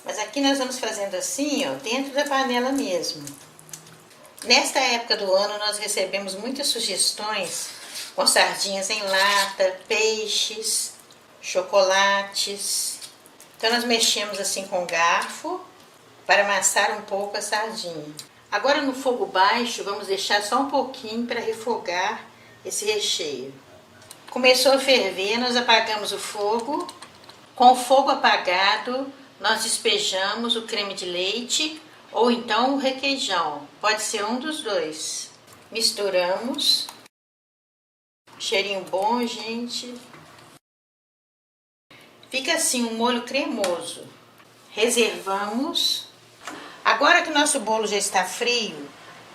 Mas aqui nós vamos fazendo assim, ó, dentro da panela mesmo. Nesta época do ano nós recebemos muitas sugestões com sardinhas em lata, peixes, chocolates. Então nós mexemos assim com o garfo para amassar um pouco a sardinha. Agora no fogo baixo vamos deixar só um pouquinho para refogar esse recheio. Começou a ferver, nós apagamos o fogo. Com o fogo apagado, nós despejamos o creme de leite ou então o requeijão. Pode ser um dos dois. Misturamos. Cheirinho bom, gente. Fica assim um molho cremoso. Reservamos. Agora que o nosso bolo já está frio,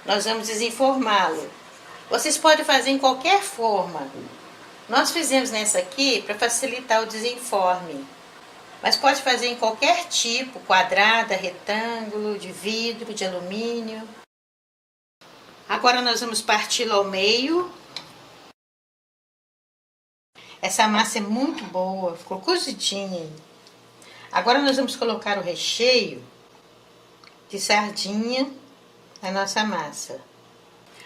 nós vamos desenformá-lo. Vocês podem fazer em qualquer forma. Nós fizemos nessa aqui para facilitar o desenforme. Mas pode fazer em qualquer tipo, quadrada, retângulo, de vidro, de alumínio. Agora nós vamos parti-lo ao meio. Essa massa é muito boa, ficou cozidinha. Agora nós vamos colocar o recheio de sardinha na nossa massa.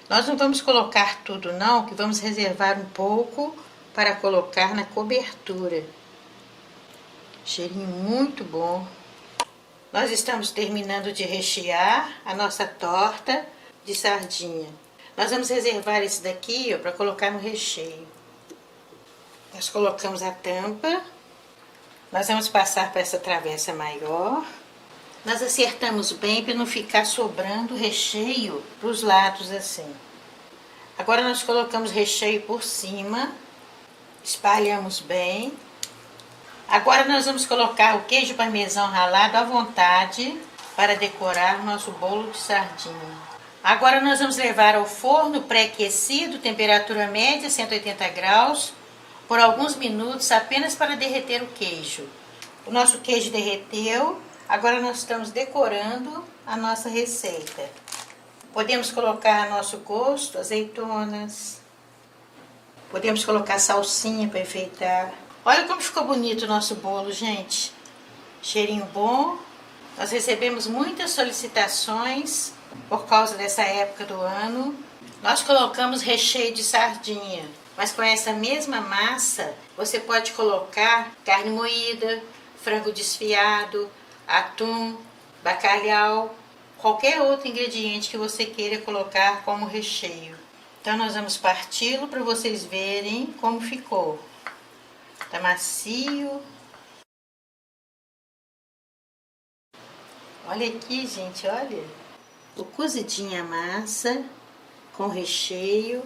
Nós não vamos colocar tudo não, que vamos reservar um pouco para colocar na cobertura. Cheirinho muito bom. Nós estamos terminando de rechear a nossa torta de sardinha. Nós vamos reservar esse daqui para colocar no recheio. Nós colocamos a tampa. Nós vamos passar para essa travessa maior. Nós acertamos bem para não ficar sobrando recheio para os lados assim. Agora nós colocamos recheio por cima. Espalhamos bem. Agora nós vamos colocar o queijo parmesão ralado à vontade para decorar o nosso bolo de sardinha. Agora nós vamos levar ao forno pré-aquecido, temperatura média, 180 graus, por alguns minutos apenas para derreter o queijo. O nosso queijo derreteu, agora nós estamos decorando a nossa receita. Podemos colocar a nosso gosto, azeitonas, podemos colocar salsinha para enfeitar. Olha como ficou bonito o nosso bolo, gente. Cheirinho bom. Nós recebemos muitas solicitações por causa dessa época do ano. Nós colocamos recheio de sardinha, mas com essa mesma massa você pode colocar carne moída, frango desfiado, atum, bacalhau, qualquer outro ingrediente que você queira colocar como recheio. Então nós vamos parti-lo para vocês verem como ficou. Tá macio. Olha aqui, gente, olha. O cozidinho a massa com recheio.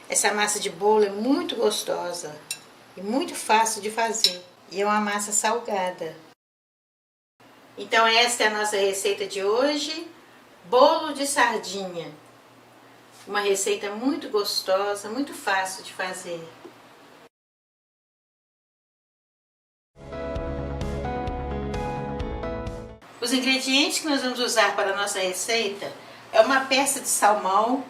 Essa massa de bolo é muito gostosa e muito fácil de fazer. E é uma massa salgada. Então esta é a nossa receita de hoje. Bolo de sardinha. Uma receita muito gostosa, muito fácil de fazer. Os ingredientes que nós vamos usar para a nossa receita é uma peça de salmão,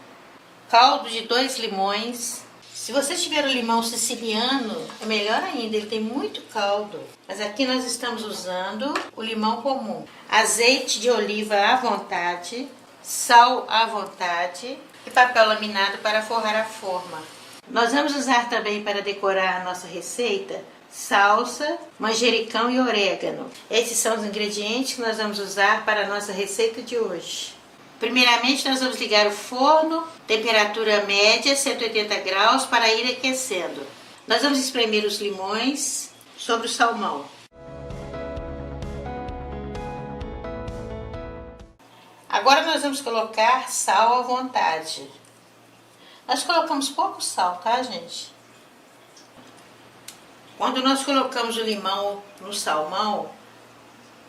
caldo de 2 limões. Se você tiver o limão siciliano, é melhor ainda, ele tem muito caldo. Mas aqui nós estamos usando o limão comum. Azeite de oliva à vontade, sal à vontade e papel laminado para forrar a forma. Nós vamos usar também para decorar a nossa receita salsa, manjericão e orégano. Esses são os ingredientes que nós vamos usar para a nossa receita de hoje. Primeiramente, nós vamos ligar o forno, temperatura média, 180 graus, para ir aquecendo. Nós vamos espremer os limões sobre o salmão. Agora nós vamos colocar sal à vontade. Nós colocamos pouco sal, tá, gente? Quando nós colocamos o limão no salmão,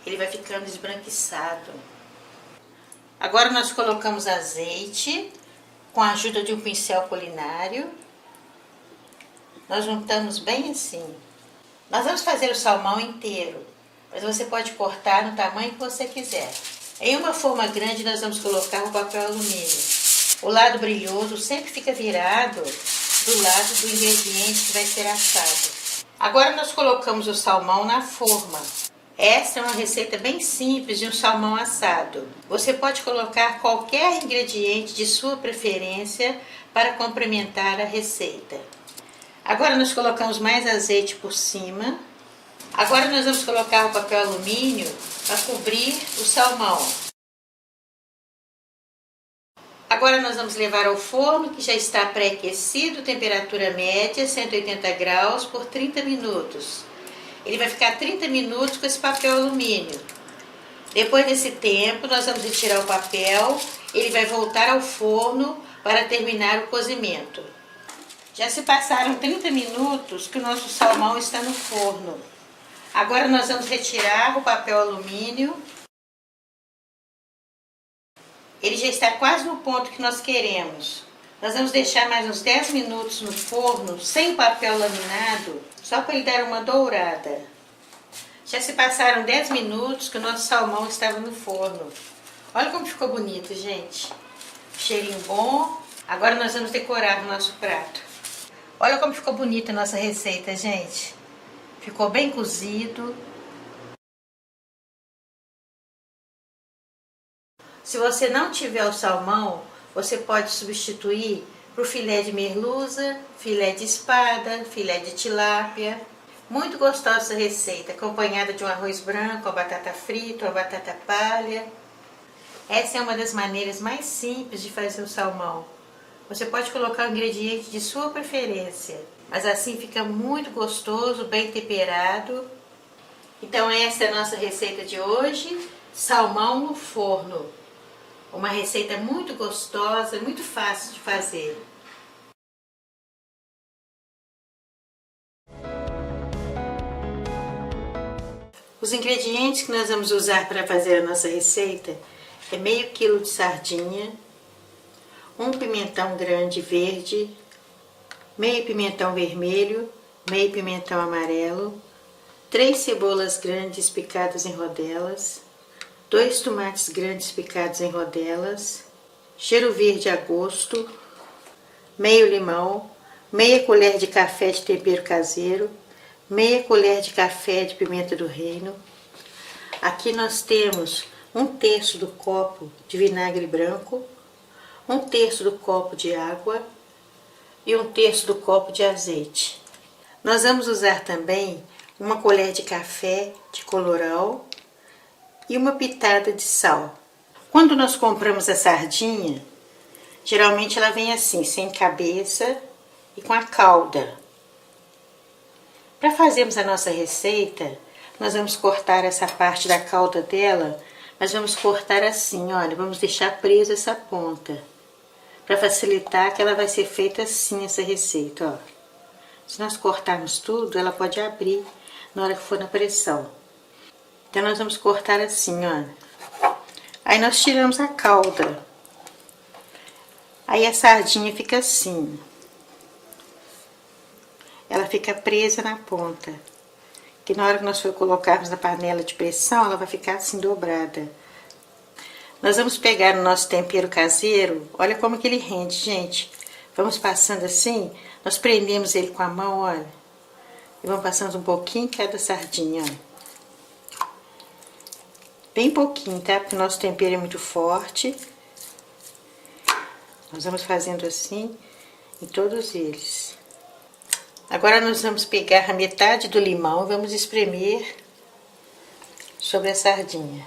ele vai ficando esbranquiçado. Agora nós colocamos azeite, com a ajuda de um pincel culinário. Nós juntamos bem assim. Nós vamos fazer o salmão inteiro, mas você pode cortar no tamanho que você quiser. Em uma forma grande nós vamos colocar o papel alumínio. O lado brilhoso sempre fica virado do lado do ingrediente que vai ser assado. Agora nós colocamos o salmão na forma. Essa é uma receita bem simples de um salmão assado. Você pode colocar qualquer ingrediente de sua preferência para complementar a receita. Agora nós colocamos mais azeite por cima. Agora nós vamos colocar o papel alumínio para cobrir o salmão. Agora nós vamos levar ao forno, que já está pré-aquecido, temperatura média, 180 graus, por 30 minutos. Ele vai ficar 30 minutos com esse papel alumínio. Depois desse tempo, nós vamos retirar o papel, ele vai voltar ao forno para terminar o cozimento. Já se passaram 30 minutos que o nosso salmão está no forno. Agora nós vamos retirar o papel alumínio. Ele já está quase no ponto que nós queremos. Nós vamos deixar mais uns 10 minutos no forno, sem o papel laminado, só para ele dar uma dourada. Já se passaram 10 minutos que o nosso salmão estava no forno. Olha como ficou bonito, gente. Cheirinho bom. Agora nós vamos decorar o nosso prato. Olha como ficou bonita a nossa receita, gente. Ficou bem cozido. Se você não tiver o salmão, você pode substituir por filé de merluza, filé de espada, filé de tilápia. Muito gostosa essa receita, acompanhada de um arroz branco, uma batata frita, uma batata palha. Essa é uma das maneiras mais simples de fazer o salmão. Você pode colocar o ingrediente de sua preferência, mas assim fica muito gostoso, bem temperado. Então essa é a nossa receita de hoje, salmão no forno. Uma receita muito gostosa, muito fácil de fazer. Os ingredientes que nós vamos usar para fazer a nossa receita é meio quilo de sardinha, um pimentão grande verde, meio pimentão vermelho, meio pimentão amarelo, 3 cebolas grandes picadas em rodelas, 2 tomates grandes picados em rodelas, cheiro verde a gosto, meio limão, meia colher de café de tempero caseiro, meia colher de café de pimenta do reino. Aqui nós temos 1/3 do copo de vinagre branco, 1/3 do copo de água e 1/3 do copo de azeite. Nós vamos usar também uma colher de café de colorau e uma pitada de sal. Quando nós compramos a sardinha, geralmente ela vem assim, sem cabeça e com a cauda. Para fazermos a nossa receita, nós vamos cortar essa parte da cauda dela, mas vamos cortar assim, olha, vamos deixar presa essa ponta. Para facilitar que ela vai ser feita assim, essa receita, ó. Se nós cortarmos tudo, ela pode abrir na hora que for na pressão. Então nós vamos cortar assim, ó. Aí nós tiramos a cauda. Aí a sardinha fica assim. Ela fica presa na ponta. Que na hora que nós for colocarmos na panela de pressão, ela vai ficar assim dobrada. Nós vamos pegar o nosso tempero caseiro. Olha como que ele rende, gente. Vamos passando assim. Nós prendemos ele com a mão, olha. E vamos passando um pouquinho em cada sardinha, ó. Bem pouquinho, tá? Porque o nosso tempero é muito forte. Nós vamos fazendo assim em todos eles. Agora nós vamos pegar a metade do limão e vamos espremer sobre a sardinha.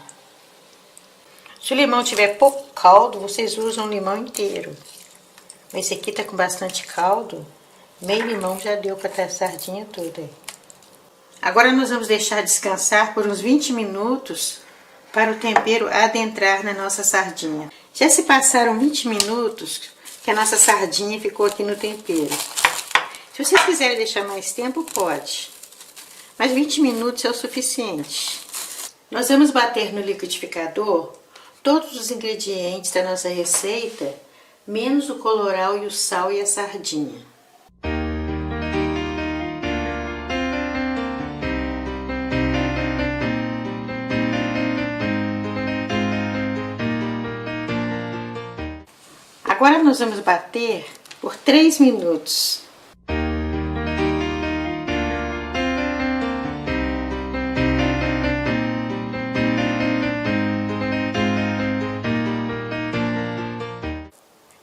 Se o limão tiver pouco caldo, vocês usam o limão inteiro. Esse aqui tá com bastante caldo, meio limão já deu para a sardinha toda aí. Agora nós vamos deixar descansar por uns 20 minutos para o tempero adentrar na nossa sardinha. Já se passaram 20 minutos que a nossa sardinha ficou aqui no tempero. Se vocês quiserem deixar mais tempo, pode. Mas 20 minutos é o suficiente. Nós vamos bater no liquidificador todos os ingredientes da nossa receita, menos o colorau e o sal e a sardinha. Agora nós vamos bater por 3 minutos.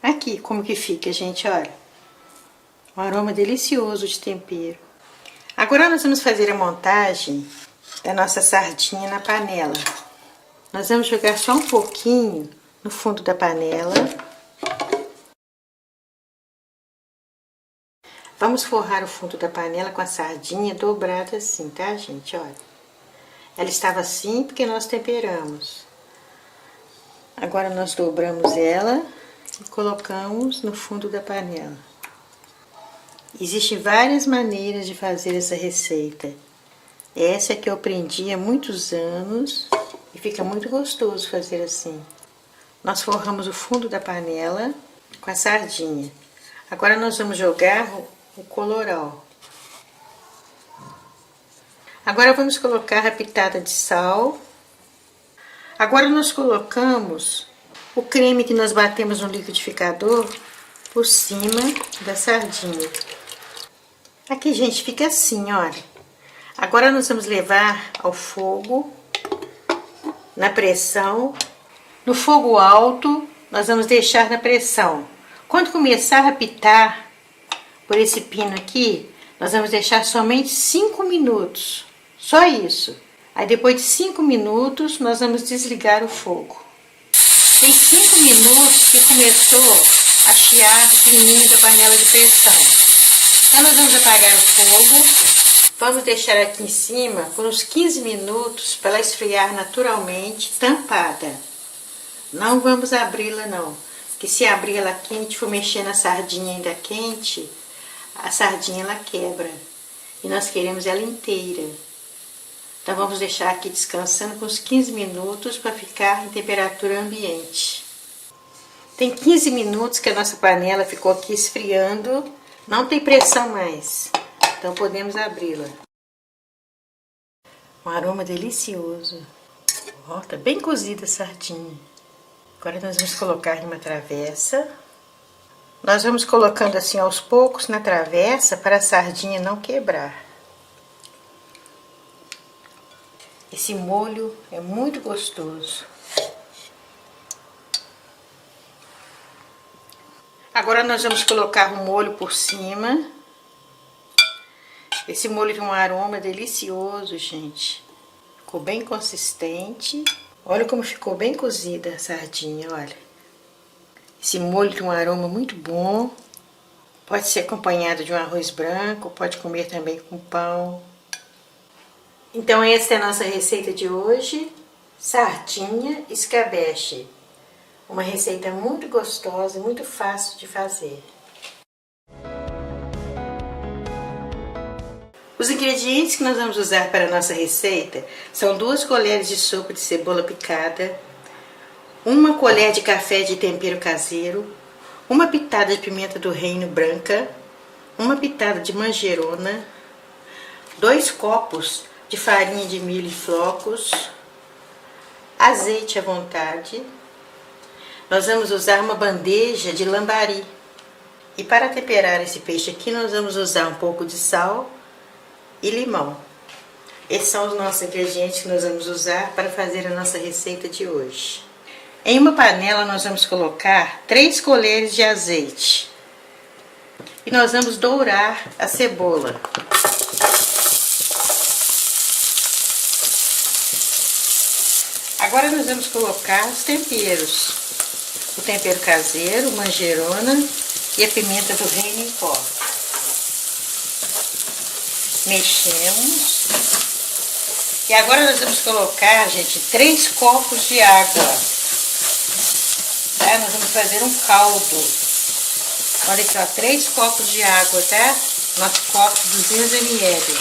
Aqui como que fica, gente, olha. Um aroma delicioso de tempero. Agora nós vamos fazer a montagem da nossa sardinha na panela. Nós vamos jogar só um pouquinho no fundo da panela. Vamos forrar o fundo da panela com a sardinha dobrada assim, tá, gente? Olha. Ela estava assim porque nós temperamos. Agora nós dobramos ela e colocamos no fundo da panela. Existem várias maneiras de fazer essa receita. Essa é que eu aprendi há muitos anos e fica muito gostoso fazer assim. Nós forramos o fundo da panela com a sardinha. Agora nós vamos jogar o colorau. Agora vamos colocar a pitada de sal. Agora nós colocamos o creme que nós batemos no liquidificador por cima da sardinha. Aqui, gente, fica assim, olha. Agora nós vamos levar ao fogo, na pressão. No fogo alto, nós vamos deixar na pressão. Quando começar a apitar por esse pino aqui, nós vamos deixar somente 5 minutos. Só isso. Aí depois de 5 minutos, nós vamos desligar o fogo. Tem 5 minutos que começou a chiar o pininho da panela de pressão. Então nós vamos apagar o fogo. Vamos deixar aqui em cima por uns 15 minutos para ela esfriar naturalmente, tampada. Não vamos abri-la não, porque se abrir ela quente, for mexer na sardinha ainda quente, a sardinha ela quebra. E nós queremos ela inteira. Então vamos deixar aqui descansando por uns 15 minutos para ficar em temperatura ambiente. Tem 15 minutos que a nossa panela ficou aqui esfriando, não tem pressão mais. Então podemos abri-la. Um aroma delicioso. Ó, tá bem cozida a sardinha. Agora nós vamos colocar em uma travessa. Nós vamos colocando assim aos poucos na travessa para a sardinha não quebrar. Esse molho é muito gostoso. Agora nós vamos colocar o molho por cima. Esse molho tem um aroma delicioso, gente. Ficou bem consistente. Olha como ficou bem cozida a sardinha, olha. Esse molho tem um aroma muito bom. Pode ser acompanhado de um arroz branco, pode comer também com pão. Então essa é a nossa receita de hoje, sardinha escabeche. Uma receita muito gostosa e muito fácil de fazer. Os ingredientes que nós vamos usar para a nossa receita são 2 colheres de sopa de cebola picada, 1 colher de café de tempero caseiro, uma pitada de pimenta do reino branca, uma pitada de manjerona, 2 copos de farinha de milho em flocos, azeite à vontade. Nós vamos usar uma bandeja de lambari. E para temperar esse peixe aqui, nós vamos usar um pouco de sal e limão. Esses são os nossos ingredientes que nós vamos usar para fazer a nossa receita de hoje. Em uma panela nós vamos colocar 3 colheres de azeite. E nós vamos dourar a cebola. Agora nós vamos colocar os temperos. O tempero caseiro, manjerona e a pimenta do reino em pó. Mexemos. E agora nós vamos colocar, gente, 3 copos de água. Tá? Nós vamos fazer um caldo. Olha aqui, ó, 3 copos de água, tá? Nosso copo de 200 ml.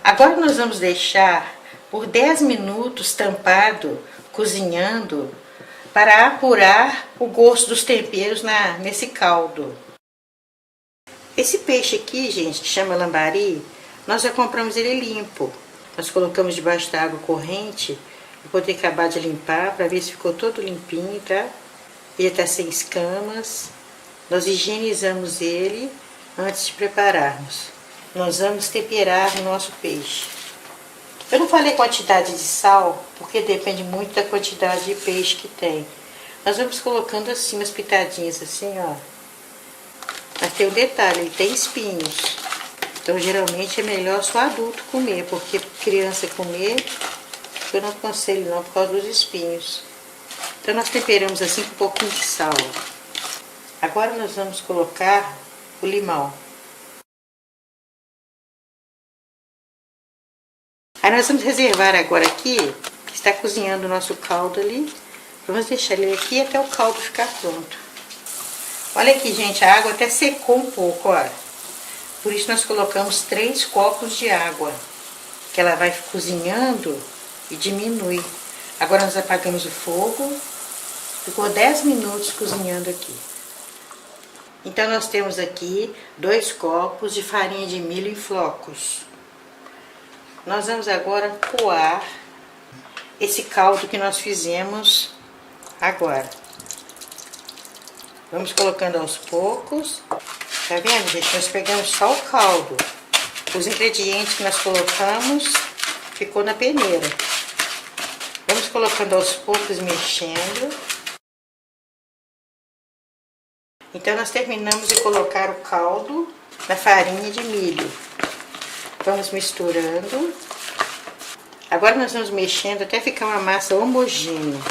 Agora nós vamos deixar por 10 minutos tampado, cozinhando, para apurar o gosto dos temperos nesse caldo. Esse peixe aqui, gente, que chama lambari, nós já compramos ele limpo. Nós colocamos debaixo da água corrente, para poder acabar de limpar, para ver se ficou todo limpinho, tá? Ele está sem escamas. Nós higienizamos ele antes de prepararmos. Nós vamos temperar o nosso peixe. Eu não falei quantidade de sal, porque depende muito da quantidade de peixe que tem. Nós vamos colocando assim, umas pitadinhas assim, ó. Mas tem um detalhe, ele tem espinhos. Então, geralmente, é melhor só adulto comer, porque criança comer, eu não aconselho não, por causa dos espinhos. Então, nós temperamos assim com um pouquinho de sal. Agora, nós vamos colocar o limão. Aí, nós vamos reservar agora aqui, está cozinhando o nosso caldo ali. Vamos deixar ele aqui até o caldo ficar pronto. Olha aqui, gente, a água até secou um pouco, ó. Por isso nós colocamos 3 copos de água, que ela vai cozinhando e diminui. Agora nós apagamos o fogo, ficou 10 minutos cozinhando aqui. Então nós temos aqui 2 copos de farinha de milho em flocos. Nós vamos agora coar esse caldo que nós fizemos agora. Vamos colocando aos poucos. Tá vendo, gente? Nós pegamos só o caldo. Os ingredientes que nós colocamos ficou na peneira. Vamos colocando aos poucos, mexendo. Então, nós terminamos de colocar o caldo na farinha de milho. Vamos misturando. Agora, nós vamos mexendo até ficar uma massa homogênea.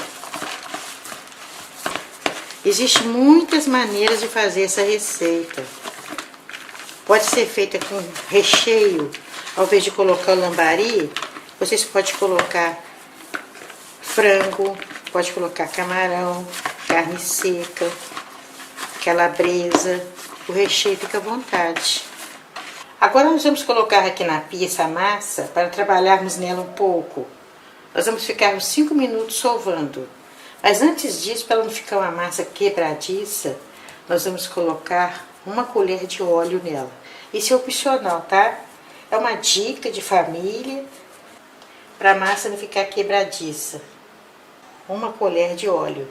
Existem muitas maneiras de fazer essa receita. Pode ser feita com recheio, ao invés de colocar o lambari, vocês podem colocar frango, pode colocar camarão, carne seca, calabresa, o recheio fica à vontade. Agora nós vamos colocar aqui na pia essa massa para trabalharmos nela um pouco. Nós vamos ficar uns 5 minutos sovando. Mas antes disso, para não ficar uma massa quebradiça, nós vamos colocar 1 colher de óleo nela. Isso é opcional, tá? É uma dica de família para a massa não ficar quebradiça. 1 colher de óleo.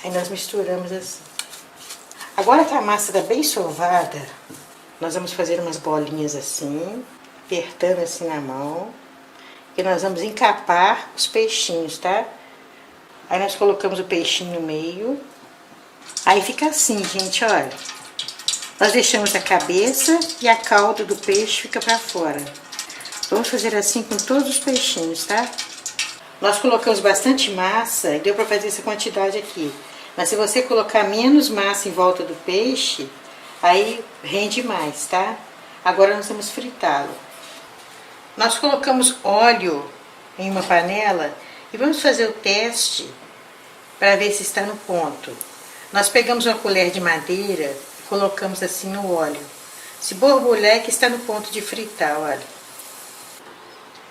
Aí nós misturamos assim. Agora que a massa está bem sovada, nós vamos fazer umas bolinhas assim, apertando assim na mão. E nós vamos encapar os peixinhos, tá? Aí nós colocamos o peixinho no meio. Aí fica assim, gente, olha. Nós deixamos a cabeça e a cauda do peixe fica para fora. Vamos fazer assim com todos os peixinhos, tá? Nós colocamos bastante massa e deu para fazer essa quantidade aqui. Mas se você colocar menos massa em volta do peixe, aí rende mais, tá? Agora nós vamos fritá-lo. Nós colocamos óleo em uma panela e vamos fazer o teste para ver se está no ponto. Nós pegamos 1 colher de madeira e colocamos assim no óleo. Se borbulhar é que está no ponto de fritar, olha.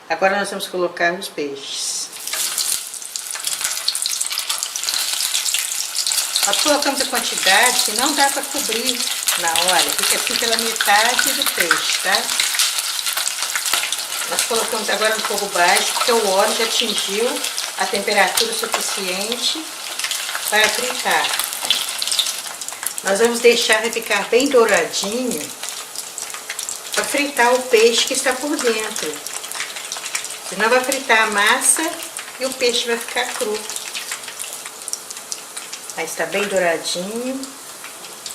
Agora nós vamos colocar os peixes. Nós colocamos a quantidade que não dá para cobrir na hora, fica assim pela metade do peixe, tá? Nós colocamos agora no fogo baixo, porque o óleo já atingiu a temperatura suficiente para fritar. Nós vamos deixar ele ficar bem douradinho para fritar o peixe que está por dentro. Senão vai fritar a massa e o peixe vai ficar cru. Aí está bem douradinho.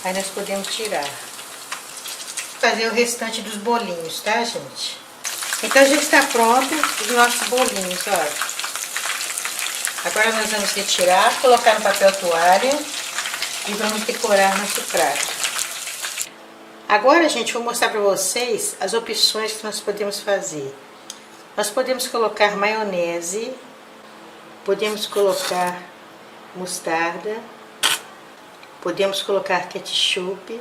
Aí nós podemos tirar. Fazer o restante dos bolinhos, tá, gente? Então já está pronto os nossos bolinhos, olha. Agora nós vamos retirar, colocar no papel toalha e vamos decorar nosso prato. Agora, gente, vou mostrar para vocês as opções que nós podemos fazer. Nós podemos colocar maionese, podemos colocar mostarda, podemos colocar ketchup,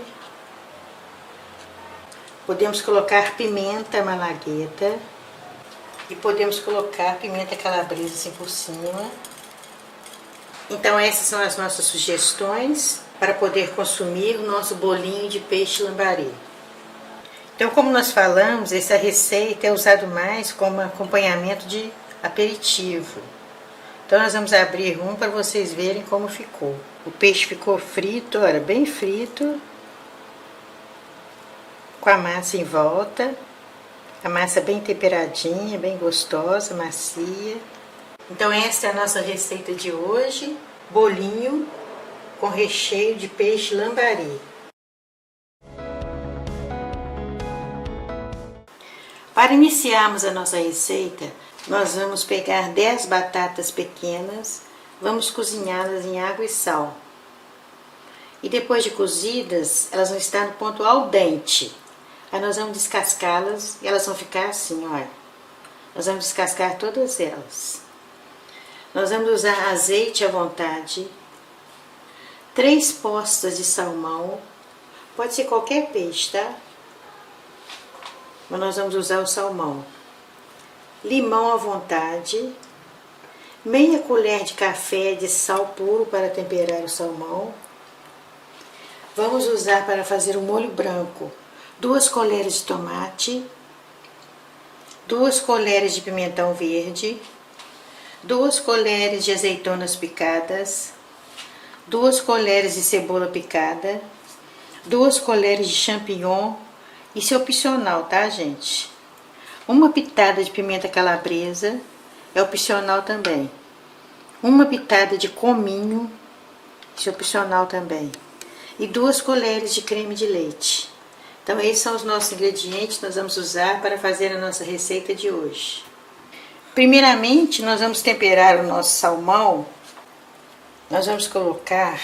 podemos colocar pimenta malagueta e podemos colocar pimenta calabresa assim por cima. Então essas são as nossas sugestões para poder consumir o nosso bolinho de peixe lambari. Então, como nós falamos, essa receita é usada mais como acompanhamento de aperitivo. Então nós vamos abrir um para vocês verem como ficou. O peixe ficou frito, olha, bem frito, com a massa em volta. A massa bem temperadinha, bem gostosa, macia. Então essa é a nossa receita de hoje, bolinho com recheio de peixe lambari. Para iniciarmos a nossa receita, nós vamos pegar 10 batatas pequenas, vamos cozinhá-las em água e sal. E depois de cozidas, elas vão estar no ponto al dente. Aí nós vamos descascá-las e elas vão ficar assim, olha. Nós vamos descascar todas elas. Nós vamos usar azeite à vontade, 3 postas de salmão, pode ser qualquer peixe, tá? Mas nós vamos usar o salmão. Limão à vontade, meia colher de café de sal puro para temperar o salmão. Vamos usar para fazer o molho branco 2 colheres de tomate, 2 colheres de pimentão verde, 2 colheres de azeitonas picadas, 2 colheres de cebola picada, 2 colheres de champignon, isso é opcional, tá, gente? Uma pitada de pimenta calabresa, é opcional também. Uma pitada de cominho, isso é opcional também. E 2 colheres de creme de leite. Então esses são os nossos ingredientes que nós vamos usar para fazer a nossa receita de hoje. Primeiramente, nós vamos temperar o nosso salmão. Nós vamos colocar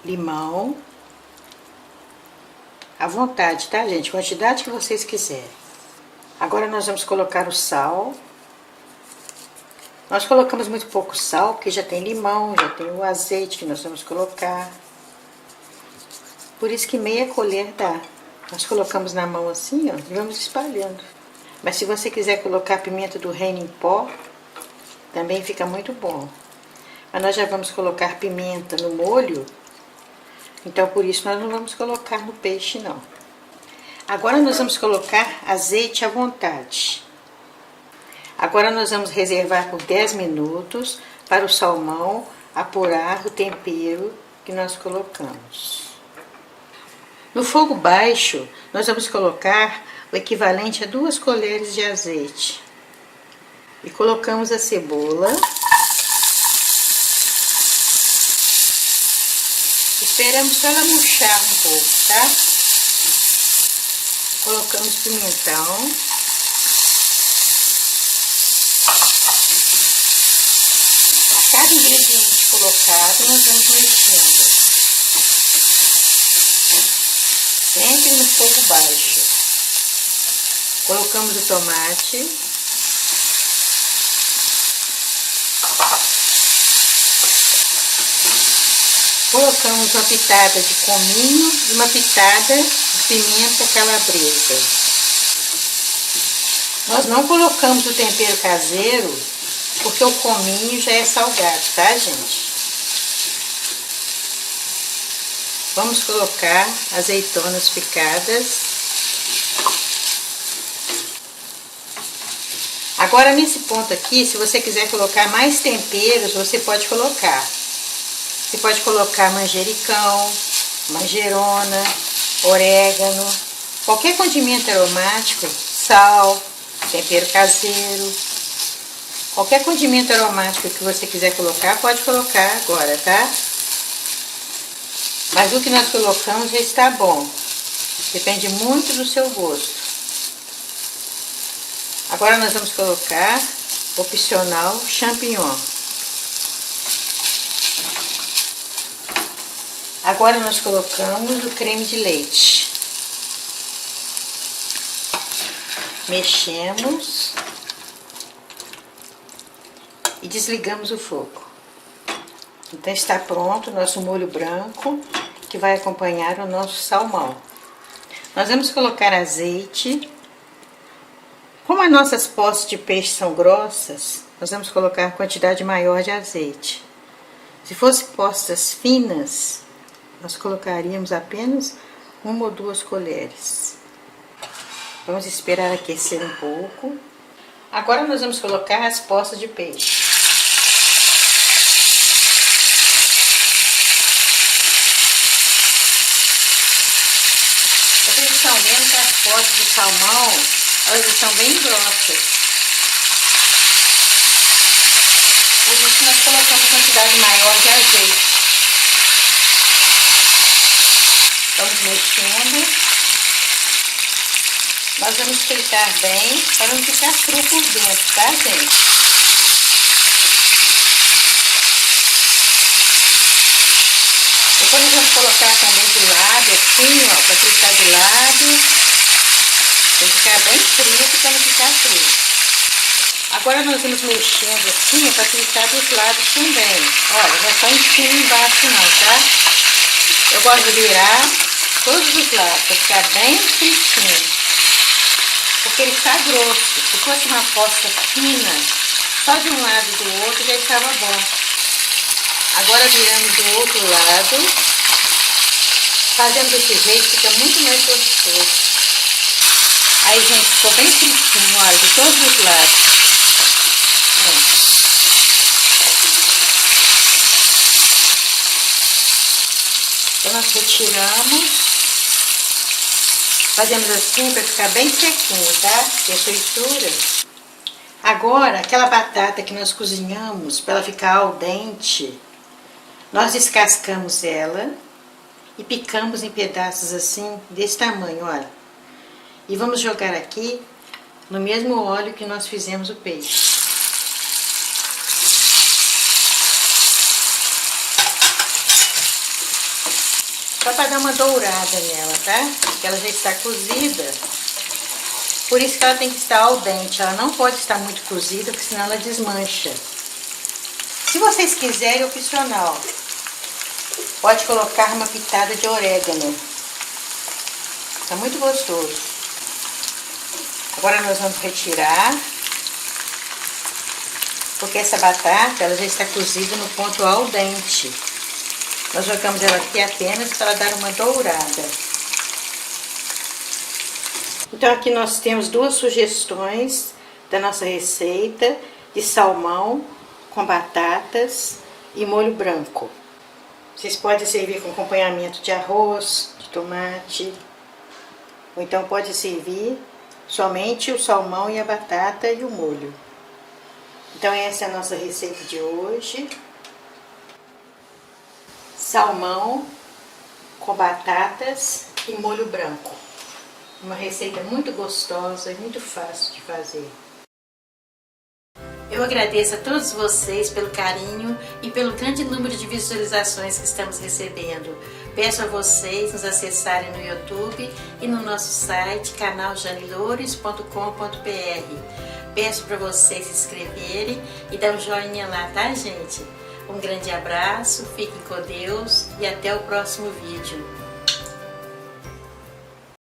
limão, à vontade, tá, gente? Quantidade que vocês quiserem. Agora nós vamos colocar o sal. Nós colocamos muito pouco sal, porque já tem limão, já tem o azeite que nós vamos colocar. Por isso que meia colher dá. Nós colocamos na mão assim, ó, e vamos espalhando. Mas se você quiser colocar pimenta do reino em pó, também fica muito bom. Mas nós já vamos colocar pimenta no molho, então por isso nós não vamos colocar no peixe, não. Agora nós vamos colocar azeite à vontade. Agora nós vamos reservar por 10 minutos para o salmão apurar o tempero que nós colocamos. No fogo baixo, nós vamos colocar o equivalente a 2 colheres de azeite. E colocamos a cebola. Esperamos só ela murchar um pouco, tá? Colocamos pimentão. A cada ingrediente colocado, nós vamos mexendo. Sempre no fogo baixo. Colocamos o tomate. Colocamos uma pitada de cominho e uma pitada de pimenta calabresa. Nós não colocamos o tempero caseiro, porque o cominho já é salgado, tá, gente? Vamos colocar azeitonas picadas. Agora nesse ponto aqui, se você quiser colocar mais temperos, você pode colocar. Você pode colocar manjericão, manjerona, orégano, qualquer condimento aromático, sal, tempero caseiro. Qualquer condimento aromático que você quiser colocar, pode colocar agora, tá? Mas o que nós colocamos já está bom. Depende muito do seu gosto. Agora nós vamos colocar, opcional, champignon. Agora nós colocamos o creme de leite. Mexemos. E desligamos o fogo. Então está pronto o nosso molho branco, que vai acompanhar o nosso salmão. Nós vamos colocar azeite. Como as nossas postas de peixe são grossas, nós vamos colocar quantidade maior de azeite. Se fossem postas finas, nós colocaríamos apenas 1 ou 2 colheres. Vamos esperar aquecer um pouco. Agora nós vamos colocar as postas de peixe. Vocês estão vendo que as postas de salmão, elas estão bem grossas. Por isso nós colocamos quantidade maior de azeite. Vamos mexendo. Nós vamos fritar bem para não ficar cru por dentro, tá, gente? Depois nós vamos colocar também de lado, assim, ó, para fritar de lado. Tem que ficar bem frito para não ficar frio. Agora nós vamos mexendo assim, para fritar dos lados também. Olha, não é só em cima e embaixo não, tá? Eu gosto de virar todos os lados, para ficar bem fritinho. Porque ele está grosso. Se fosse uma posta fina, só de um lado e do outro já estava bom. Agora viramos do outro lado. Fazendo desse jeito fica muito mais gostoso. Aí, gente, ficou bem fritinho, olha, de todos os lados. Então nós retiramos. Fazemos assim para ficar bem sequinho, tá? Que é fritura. Agora, aquela batata que nós cozinhamos para ela ficar al dente, nós descascamos ela e picamos em pedaços assim, desse tamanho, olha. E vamos jogar aqui no mesmo óleo que nós fizemos o peixe. Só para dar uma dourada nela, tá? Porque ela já está cozida. Por isso que ela tem que estar al dente. Ela não pode estar muito cozida, porque senão ela desmancha. Se vocês quiserem, opcional. Pode colocar uma pitada de orégano. Tá muito gostoso. Agora nós vamos retirar. Porque essa batata, ela já está cozida no ponto al dente. Nós jogamos ela aqui apenas para dar uma dourada. Então aqui nós temos 2 sugestões da nossa receita de salmão com batatas e molho branco. Vocês podem servir com acompanhamento de arroz, de tomate, ou então pode servir somente o salmão e a batata e o molho. Então essa é a nossa receita de hoje. Salmão com batatas e molho branco. Uma receita muito gostosa e muito fácil de fazer. Eu agradeço a todos vocês pelo carinho e pelo grande número de visualizações que estamos recebendo. Peço a vocês nos acessarem no YouTube e no nosso site canaljanilores.com.br. Peço para vocês se inscreverem e dar um joinha lá, tá, gente? Um grande abraço, fiquem com Deus e até o próximo vídeo.